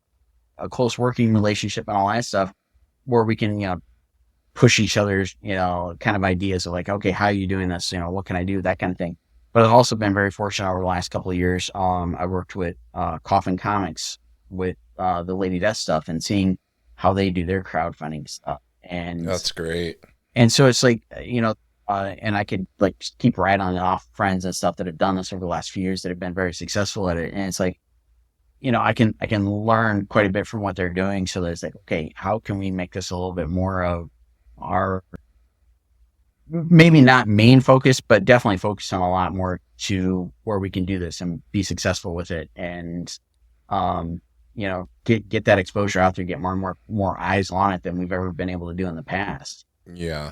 a close working relationship, and all that stuff, where we can, push each other's, kind of ideas of like, okay, how are you doing this? What can I do? That kind of thing. But I've also been very fortunate over the last couple of years. I worked with Coffin Comics with the Lady Death stuff and seeing how they do their crowdfunding stuff. And that's great. And so it's like, and I could like just keep rattling off friends and stuff that have done this over the last few years that have been very successful at it. And it's like, I can learn quite a bit from what they're doing. So that it's like, okay, how can we make this a little bit more of our, maybe not main focus, but definitely focus on a lot more to where we can do this and be successful with it. And, get that exposure out there, get more and more eyes on it than we've ever been able to do in the past. Yeah.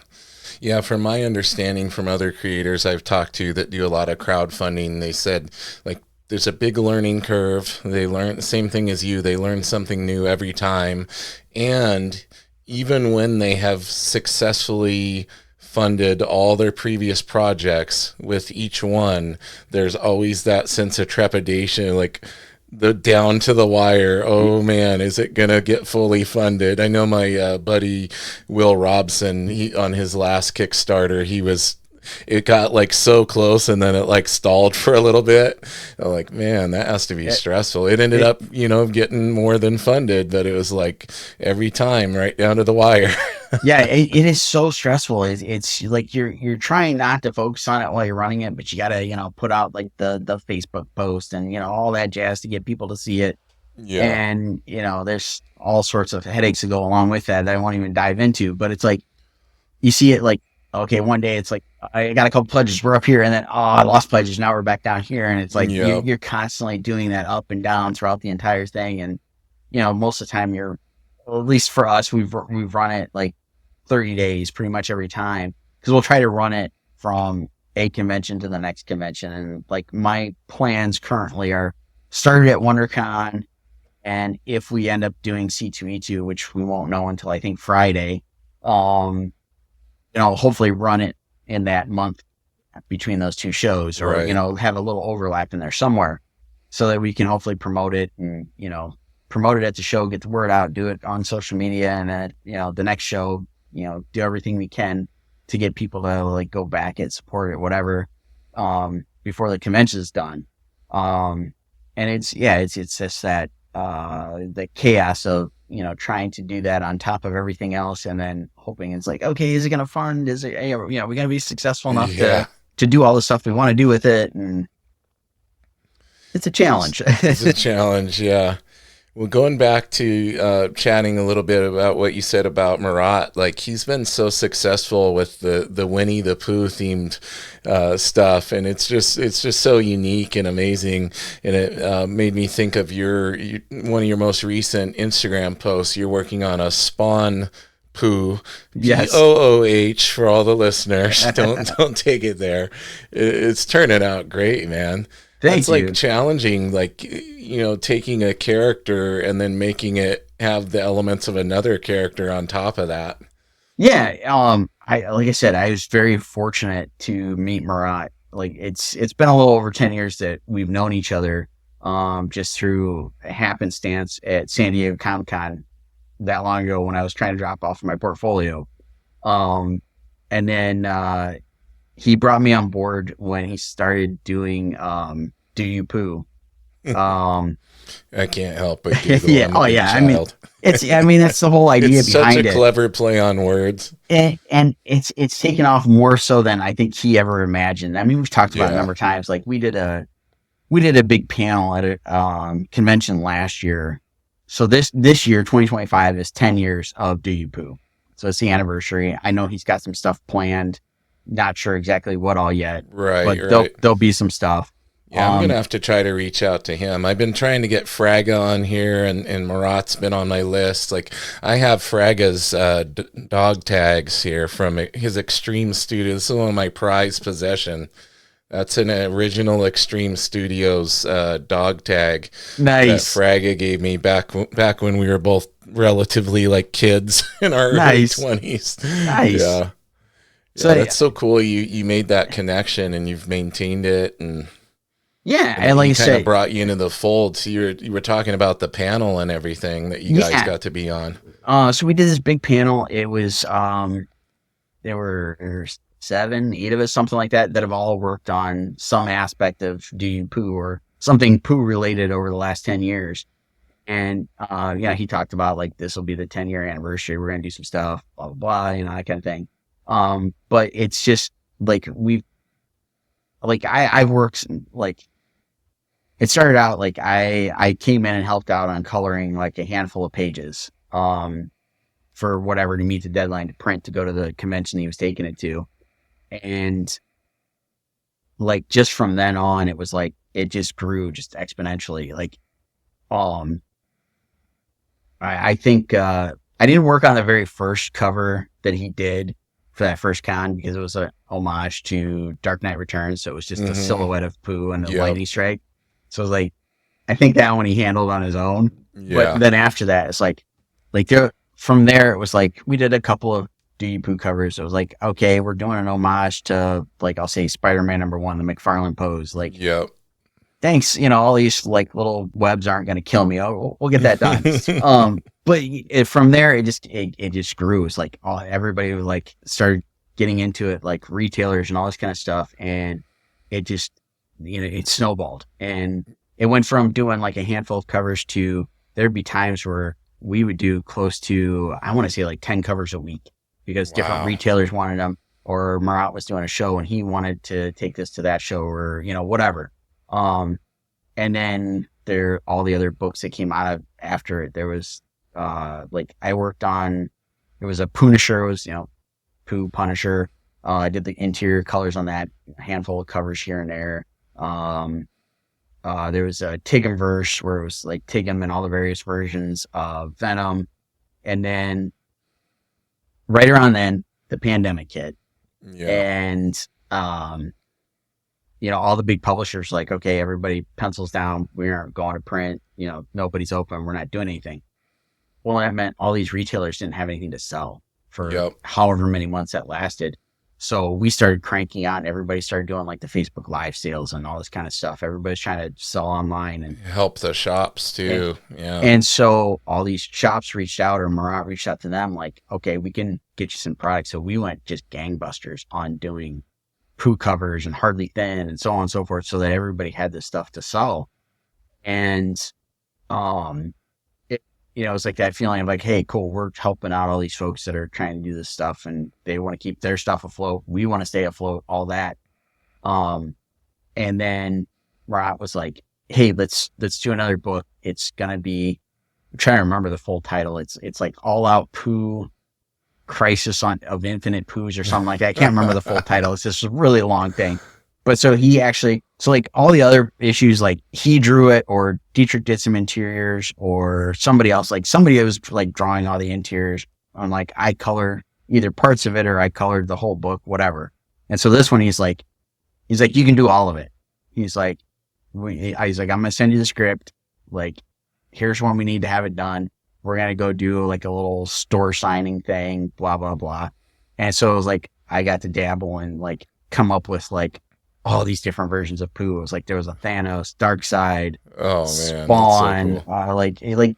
From my understanding from other creators I've talked to that do a lot of crowdfunding, they said like there's a big learning curve. They learn the same thing as you. They learn something new every time. And even when they have successfully funded all their previous projects with each one, there's always that sense of trepidation, like, the down to the wire. Oh man, is it gonna get fully funded? I know my buddy Will Robson, on his last Kickstarter, it got like so close and then it like stalled for a little bit. I'm like, man, that has to be stressful. It ended up, getting more than funded, but it was like every time right down to the wire. Yeah, it is so stressful. It's like you're trying not to focus on it while you're running it, but you gotta, put out like the Facebook post and, all that jazz to get people to see it. Yeah. And, there's all sorts of headaches that go along with that I won't even dive into. But it's like, you see it like, okay, one day it's like, I got a couple pledges, we're up here, and then, I lost pledges, now we're back down here. And it's like, Yep. you're constantly doing that up and down throughout the entire thing. And, most of the time at least for us, we've run it like 30 days pretty much every time, because we'll try to run it from a convention to the next convention. And like my plans currently are started at WonderCon, and if we end up doing C2E2, which we won't know until I think Friday, hopefully run it in that month between those two shows, or Right. have a little overlap in there somewhere, so that we can hopefully promote it and promote it at the show, get the word out, do it on social media, and at the next show, do everything we can to get people to like go back and support it, whatever, before the convention is done. And it's just that the chaos of trying to do that on top of everything else, and then hoping it's like, okay, is it gonna fund? Is it we gonna be successful enough to do all the stuff we want to do with it? And it's a challenge. It's a challenge, yeah. Well, going back to chatting a little bit about what you said about Marat, like he's been so successful with the Winnie the Pooh themed stuff, and it's just so unique and amazing. And it made me think of one of your most recent Instagram posts. You're working on a Spawn Pooh, Yes. Pooh for all the listeners. Don't take it there. It's turning out great, man. Thank you. Like challenging, like taking a character and then making it have the elements of another character on top of that. Yeah. Like I said, I was very fortunate to meet Marat. Like it's been a little over 10 years that we've known each other, just through happenstance at San Diego Comic-Con that long ago when I was trying to drop off my portfolio. And then, he brought me on board when he started doing Do You Pooh. I can't help but giggle. Yeah. I'm a big child. That's the whole idea It's behind such a it. clever play on words. And it's taken off more so than I think he ever imagined. I mean, we've talked about it a number of times. Like we did a big panel at a convention last year. So this year, 2025, is 10 years of Do You Pooh. So it's the anniversary. I know he's got some stuff planned. Not sure exactly what all yet. Right, but there'll be some stuff. Yeah, I'm gonna have to try to reach out to him. I've been trying to get Fraga on here, and Marat's been on my list. Like I have Fraga's dog tags here from his Extreme Studio. This is one of my prized possession. That's an original Extreme Studios dog tag. Nice. That Fraga gave me back when we were both relatively like kids in our early 20s. Nice. Yeah. So that's so cool. You made that connection and you've maintained it, and and like you kind of say, brought you into the fold. So you were talking about the panel and everything that you guys got to be on. So we did this big panel. It was there were 7, 8 of us, something like that have all worked on some aspect of Do You Pooh or something Pooh related over the last 10 years. And he talked about like this will be the 10-year anniversary. We're gonna do some stuff, blah blah blah, that kind of thing. But it's just like I've worked like it started out like I came in and helped out on coloring like a handful of pages for whatever to meet the deadline to print to go to the convention he was taking it to. And like just from then on it was like it just grew just exponentially. Like I think I didn't work on the very first cover that he did for that first con because it was a homage to Dark Knight Returns, so it was just a silhouette of Pooh and the lightning strike. So it was like I think that one he handled on his own. But then after that it's like from there it was like we did a couple of Do You Pooh covers. It was like, okay, we're doing an homage to like I'll say Spider-Man #1, the McFarlane pose. Like thanks. All these like little webs aren't going to kill me. Oh, we'll get that done. But from there, it just grew. It's like everybody like started getting into it, like retailers and all this kind of stuff, and it just it snowballed, and it went from doing like a handful of covers to there'd be times where we would do close to, I want to say, like 10 covers a week because different Wow. retailers wanted them, or Marat was doing a show and he wanted to take this to that show, or whatever. Um, and then all the other books that came out of after it. There was like I worked on, it was a Punisher, it was Pooh Punisher. I did the interior colors on that, a handful of covers here and there. Um, there was a Tigum verse where it was like Tigum and all the various versions of Venom. And then right around then, the pandemic hit. Yeah. And, all the big publishers like, okay, everybody pencils down. We aren't going to print. Nobody's open. We're not doing anything. Well, that meant all these retailers didn't have anything to sell for Yep. however many months that lasted. So we started cranking out and everybody started doing like the Facebook live sales and all this kind of stuff. Everybody's trying to sell online Help the shops too. Yeah. and so all these shops reached out, or Marat reached out to them like, okay, we can get you some products. So we went just gangbusters on doing Pooh covers and Hardly Thin and so on and so forth, so that everybody had this stuff to sell. And um it's like that feeling of like, hey, cool, we're helping out all these folks that are trying to do this stuff and they want to keep their stuff afloat. We want to stay afloat, all that. Um, and then Marat was like, hey, let's do another book. It's gonna be, I'm trying to remember the full title. It's like All Out Pooh Crisis of Infinite Poohs or something like that. I can't remember the full title. It's just a really long thing. But so like all the other issues, like he drew it, or Dietrich did some interiors, or somebody else, like somebody was like drawing all the interiors, on like I color either parts of it or I colored the whole book, whatever. And so this one, he's like, you can do all of it. He's like, I'm going to send you the script. Like, here's when we need to have it done. We're going to go do like a little store signing thing, blah, blah, blah. And so it was like, I got to dabble and like come up with like all these different versions of Pooh. It was like, there was a Thanos, Darkseid, Oh man, Spawn, that's so cool. like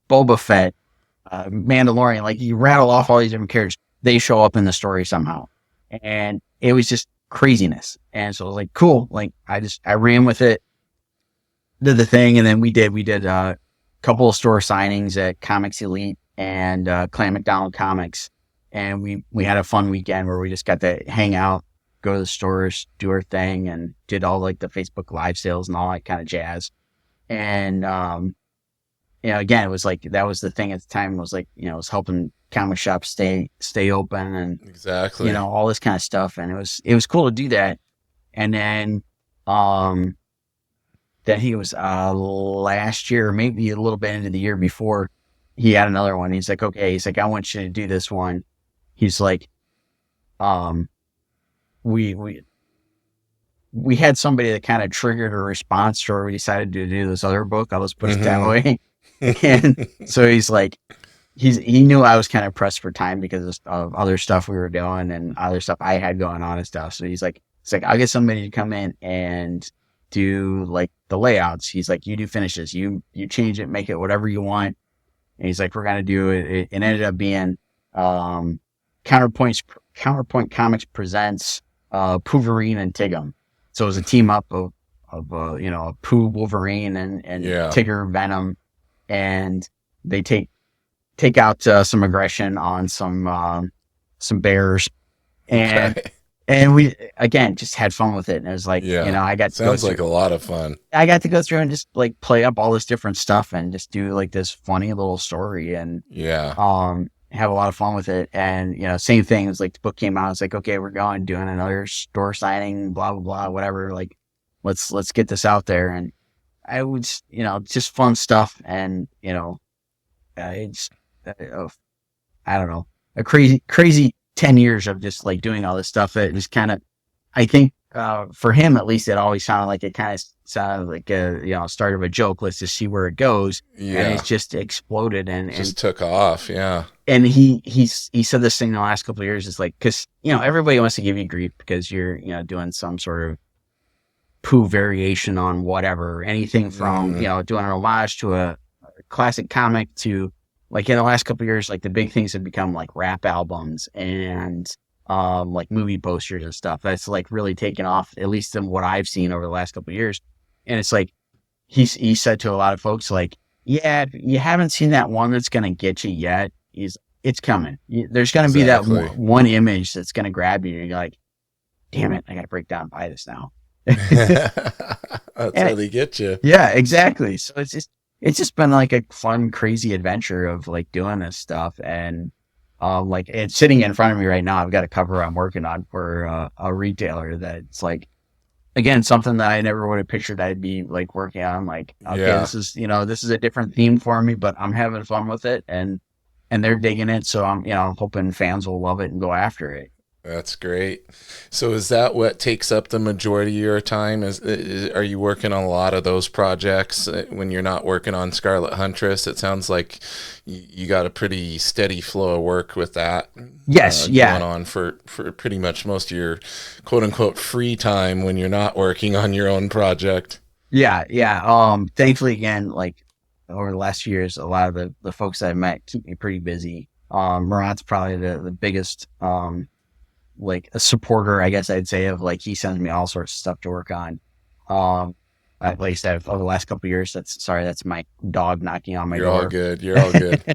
Boba Fett, Mandalorian. Like you rattle off all these different characters, they show up in the story somehow, and it was just craziness. And so I was like, cool. Like I ran with it, did the thing, and then we did a couple of store signings at Comics Elite and Clan McDonald Comics, and we had a fun weekend where we just got to hang out, go to the stores, do our thing, and did all like the Facebook live sales and all that kind of jazz. And again, it was like that was the thing at the time, was like it was helping comic shops stay open, and Exactly. all this kind of stuff. And it was cool to do that. And um then he was last year, maybe a little bit into the year before, he had another one. He's like, okay, he's like, I want you to do this one. He's like, um we had somebody that kind of triggered a response to where we decided to do this other book. I'll just put it that way. And so he's like, he knew I was kind of pressed for time because of other stuff we were doing and other stuff I had going on and stuff. So he's like, I'll get somebody to come in and do like the layouts. He's like, you do finishes, you change it, make it whatever you want. And he's like, we're gonna do it. It ended up being Counterpoint Comics presents Pooverine and Tigum. So it was a team up of Pooh, Wolverine, and Yeah. Tigger, Venom, and they take out some aggression on some bears, and Okay. and we again just had fun with it. And it was like, Yeah. I got to Sounds like a lot of fun. go through and just like play up all this different stuff and just do like this funny little story and Yeah. have a lot of fun with it. And same thing, it was like the book came out, it's like, okay, we're doing another store signing, blah blah blah, whatever, like let's get this out there. And I was just fun stuff. And it's I don't know, a crazy 10 years of just like doing all this stuff. It was kind of, I think for him at least, it always sounded like it kind of sounded like a start of a joke, let's just see where it goes. Yeah. And it's just exploded and Just took off. Yeah. and he said this thing in the last couple of years, is like, because everybody wants to give you grief because you're doing some sort of Pooh variation on whatever, anything from, Mm, doing an homage to a classic comic to, like, in the last couple of years, like the big things have become like rap albums and like movie posters and stuff. That's like really taken off, at least in what I've seen over the last couple of years. And it's like he said to a lot of folks, like, yeah, if you haven't seen that one that's gonna get you yet, it's coming. There's gonna be that exactly. one image that's gonna grab you. And you're like, damn it, I gotta break down and buy this now. That's And how they get you. yeah, exactly. So it's just been like a fun, crazy adventure of like doing this stuff. And like it's sitting in front of me right now. I've got a cover I'm working on for a retailer that's like, again, something that I never would have pictured I'd be like working on. Like, okay, Yeah. this is a different theme for me, but I'm having fun with it, and they're digging it. So I'm, hoping fans will love it and go after it. That's great. So is that what takes up the majority of your time? Are you working on a lot of those projects when you're not working on Scarlet Huntress? It sounds like you got a pretty steady flow of work with that Yes, going yeah, on for pretty much most of your quote unquote free time when you're not working on your own project. yeah, yeah. Thankfully, again, like over the last few years, a lot of the folks I've met keep me pretty busy. Murat's probably the biggest like a supporter, I guess I'd say, of like he sends me all sorts of stuff to work on. Um, at least over the last couple of years. That's my dog knocking on my You're all door. good. You're all good. We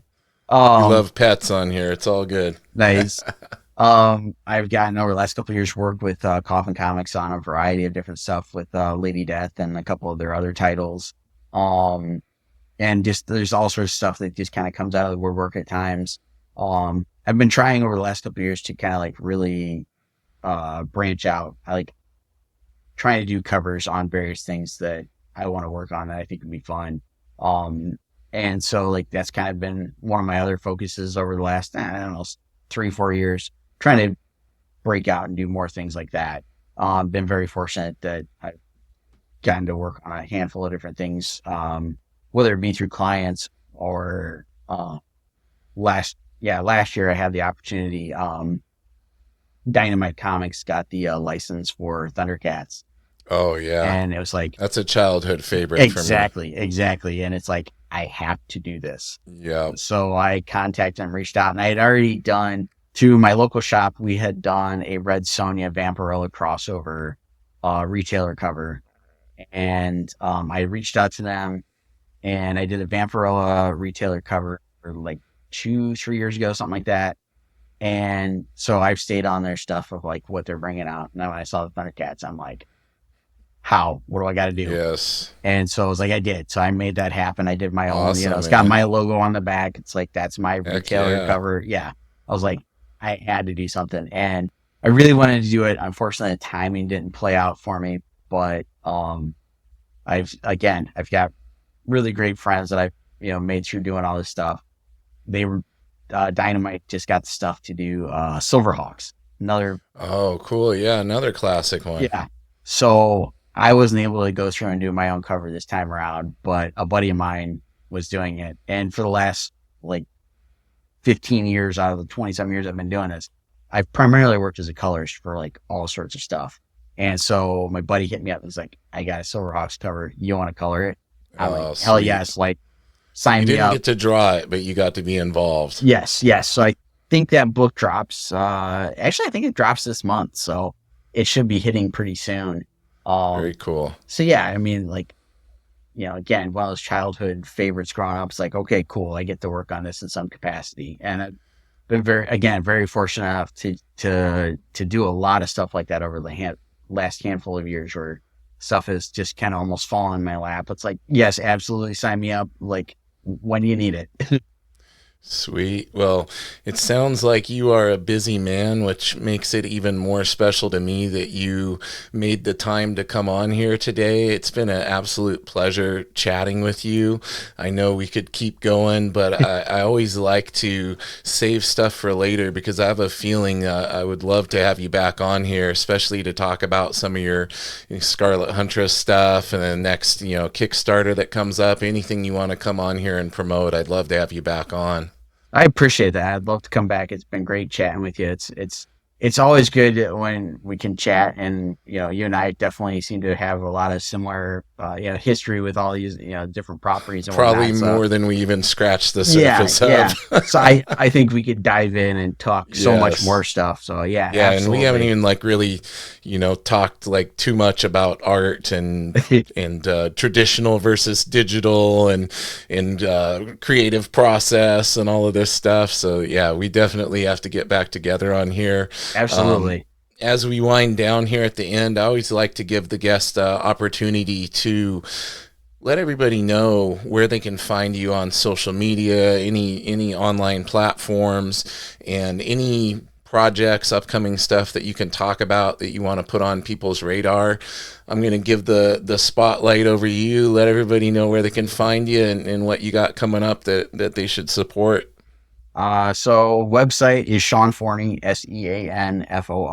um, love pets on here. It's all good. nice. I've gotten over the last couple of years work with Coffin Comics on a variety of different stuff with Lady Death and a couple of their other titles. Um, and just there's all sorts of stuff that just kind of comes out of the woodwork at times. I've been trying over the last couple of years to kind of like really branch out. I like trying to do covers on various things that I want to work on that I think would be fun. Um, and so like that's kind of been one of my other focuses over the last, I don't know, 3, 4 years, trying to break out and do more things like that. Been very fortunate that I've gotten to work on a handful of different things, whether it be through clients or last year I had the opportunity. Dynamite Comics got the license for Thundercats, Oh yeah. and it was like, That's a childhood favorite for me. exactly, and it's like I have to do this. Yeah. So I contacted and reached out, and I had already done to my local shop. We had done a Red Sonja Vampirella crossover retailer cover, and I reached out to them, and I did a Vampirella retailer cover for like 2, 3 years ago, something like that. And so I've stayed on their stuff of like what they're bringing out. Now when I saw the Thundercats, I'm like, how? What do I got to do? Yes. And so I was like, I did. So I made that happen. I did my own, Awesome, it's got man. my logo on the back. It's like, that's my Heck retailer yeah. cover. Yeah. I was like, I had to do something. And I really wanted to do it. Unfortunately, the timing didn't play out for me. But I've got really great friends that I've, made through doing all this stuff. They were, Dynamite just got the stuff to do Silverhawks. Another, Oh, cool. Yeah, another classic one. yeah. So I wasn't able to go through and do my own cover this time around, but a buddy of mine was doing it. And for the last like 15 years out of the 20 some years I've been doing this, I've primarily worked as a colorist for like all sorts of stuff. And so my buddy hit me up and was like, I got a Silverhawks cover. You want to color it? I'm like, Oh, hell sweet. yes. Like, You sign me didn't up. get to draw it, but you got to be involved. Yes, yes. So I think that book drops. Actually, I think it drops this month, so it should be hitting pretty soon. Very cool. So yeah, I mean, like, again, one of those childhood favorites growing up. It's like, okay, cool. I get to work on this in some capacity, and I've been very fortunate enough to do a lot of stuff like that over the last handful of years, where stuff has just kind of almost fallen in my lap. It's like, yes, absolutely, sign me up. Like, when do you need it? Sweet. Well, it sounds like you are a busy man, which makes it even more special to me that you made the time to come on here today. It's been an absolute pleasure chatting with you. I know we could keep going, but I always like to save stuff for later because I have a feeling I would love to have you back on here, especially to talk about some of your Scarlet Huntress stuff and the next, Kickstarter that comes up. Anything you want to come on here and promote, I'd love to have you back on. I appreciate that. I'd love to come back. It's been great chatting with you. It's it's always good when we can chat, and you and I definitely seem to have a lot of similar history with all these different properties and Probably whatnot. So more than we even scratched the yeah, surface of. yeah. So I think we could dive in and talk so much more Yes. stuff. So yeah, Yeah, and we haven't absolutely. even like really, talked like too much about art and traditional versus digital and creative process and all of this stuff. So yeah, we definitely have to get back together on here. Um, Absolutely. as we wind down here at the end, I always like to give the guest opportunity to let everybody know where they can find you on social media, any online platforms, and any projects, upcoming stuff that you can talk about that you want to put on people's radar. I'm going to give the spotlight over you. Let everybody know where they can find you and what you got coming up that they should support. So website is Sean Forney,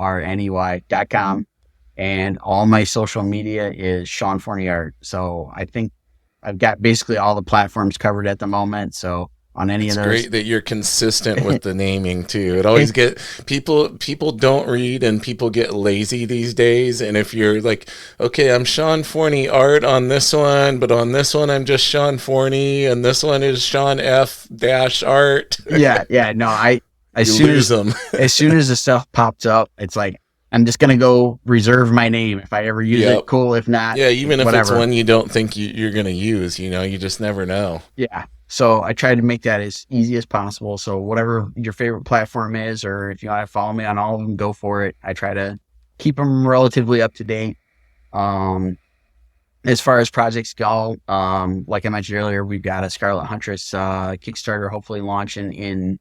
SeanForney.com. And all my social media is Sean Forney Art. So I think I've got basically all the platforms covered at the moment. So on any of It's those, great that you're consistent with the naming too. It always it, get people don't read and people get lazy these days. And if you're like, okay, I'm Sean Forney art on this one, but on this one I'm just Sean Forney, and this one is Sean F dash art. yeah, no, as You soon lose as them. as soon as the stuff pops up, it's like I'm just gonna go reserve my name. If I ever use it, Yep. cool. If not, Yeah, even if it's whatever. one you don't think you're gonna use, you just never know. Yeah. So I try to make that as easy as possible. So whatever your favorite platform is, or if you want to follow me on all of them, go for it. I try to keep them relatively up to date. Um, as far as projects go, like I mentioned earlier, we've got a Scarlet Huntress Kickstarter hopefully launching in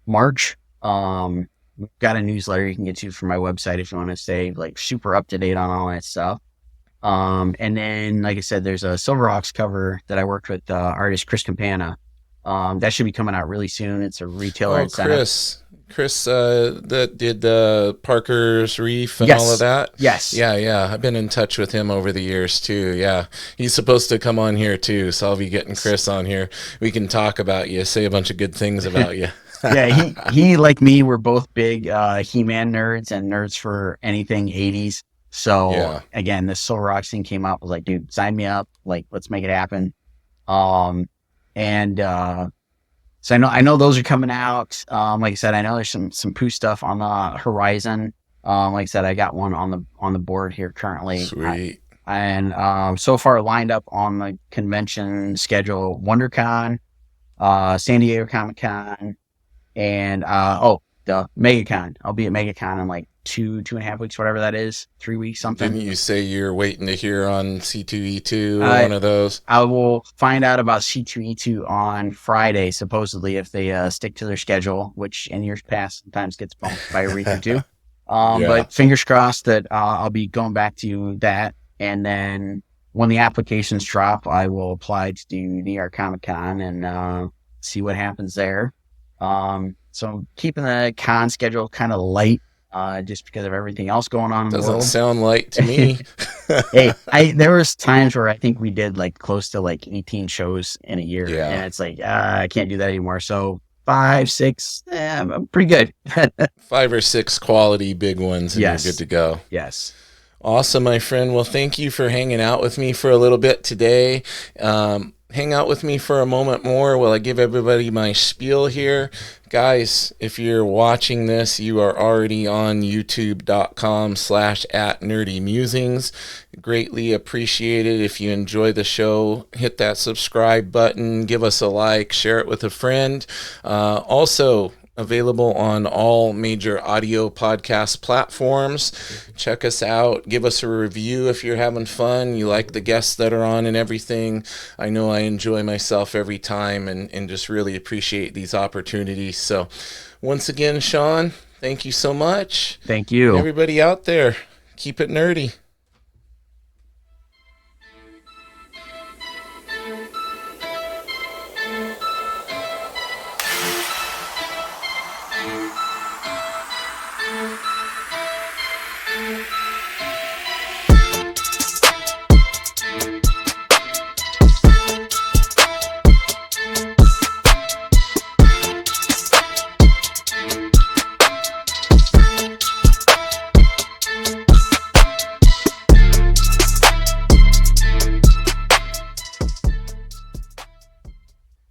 March. We've got a newsletter you can get to from my website if you want to stay like super up to date on all that stuff. And then, like I said, there's a Silverhawks cover that I worked with artist Chris Campana. That should be coming out really soon. It's a retailer Oh, incentive. Chris, that did Parker's Reef and all of Yes, that. yes, Yeah, yeah, I've been in touch with him over the years too. Yeah, he's supposed to come on here too, so I'll be getting Chris on here. We can talk about you, say a bunch of good things about you. yeah. He like me. We're both big He-Man nerds and nerds for anything 80s. So Yeah, again, this Silverhawks thing came out. I was like, dude, sign me up. Like, let's make it happen. Um, and So I know those are coming out. Like I said, I know there's some Pooh stuff on the horizon. Like I said, I got one on the board here currently. sweet. And so far lined up on the convention schedule: WonderCon, San Diego Comic Con, and the MegaCon. I'll be at MegaCon in like 2.5 weeks, whatever that is, 3 weeks, something. Didn't you say you're waiting to hear on C2E2 or Uh, one of those? I will find out about C2E2 on Friday, supposedly, if they stick to their schedule, which in years past sometimes gets bumped by a week or two. Yeah. But fingers crossed that I'll be going back to that. And then when the applications drop, I will apply to do New York Comic Con and see what happens there. So keeping the con schedule kind of light just because of everything else going on in the Doesn't world. sound light to me. Hey, there was times where I think we did like close to like 18 shows in a year, Yeah. and it's like I can't do that anymore. So 5, 6, I'm pretty good. 5 or 6 quality big ones and you're good Yes, to go. yes. Awesome, my friend. Well, thank you for hanging out with me for a little bit today. Hang out with me for a moment more while I give everybody my spiel here. Guys, if you're watching this, you are already on youtube.com/@nerdymusings. Greatly appreciated. If you enjoy the show, hit that subscribe button, give us a like, share it with a friend. Also, available on all major audio podcast platforms. Check us out. Give us a review if you're having fun. You like the guests that are on and everything. I know I enjoy myself every time and just really appreciate these opportunities. So once again, Sean, thank you so much. Thank you. Everybody out there, keep it nerdy.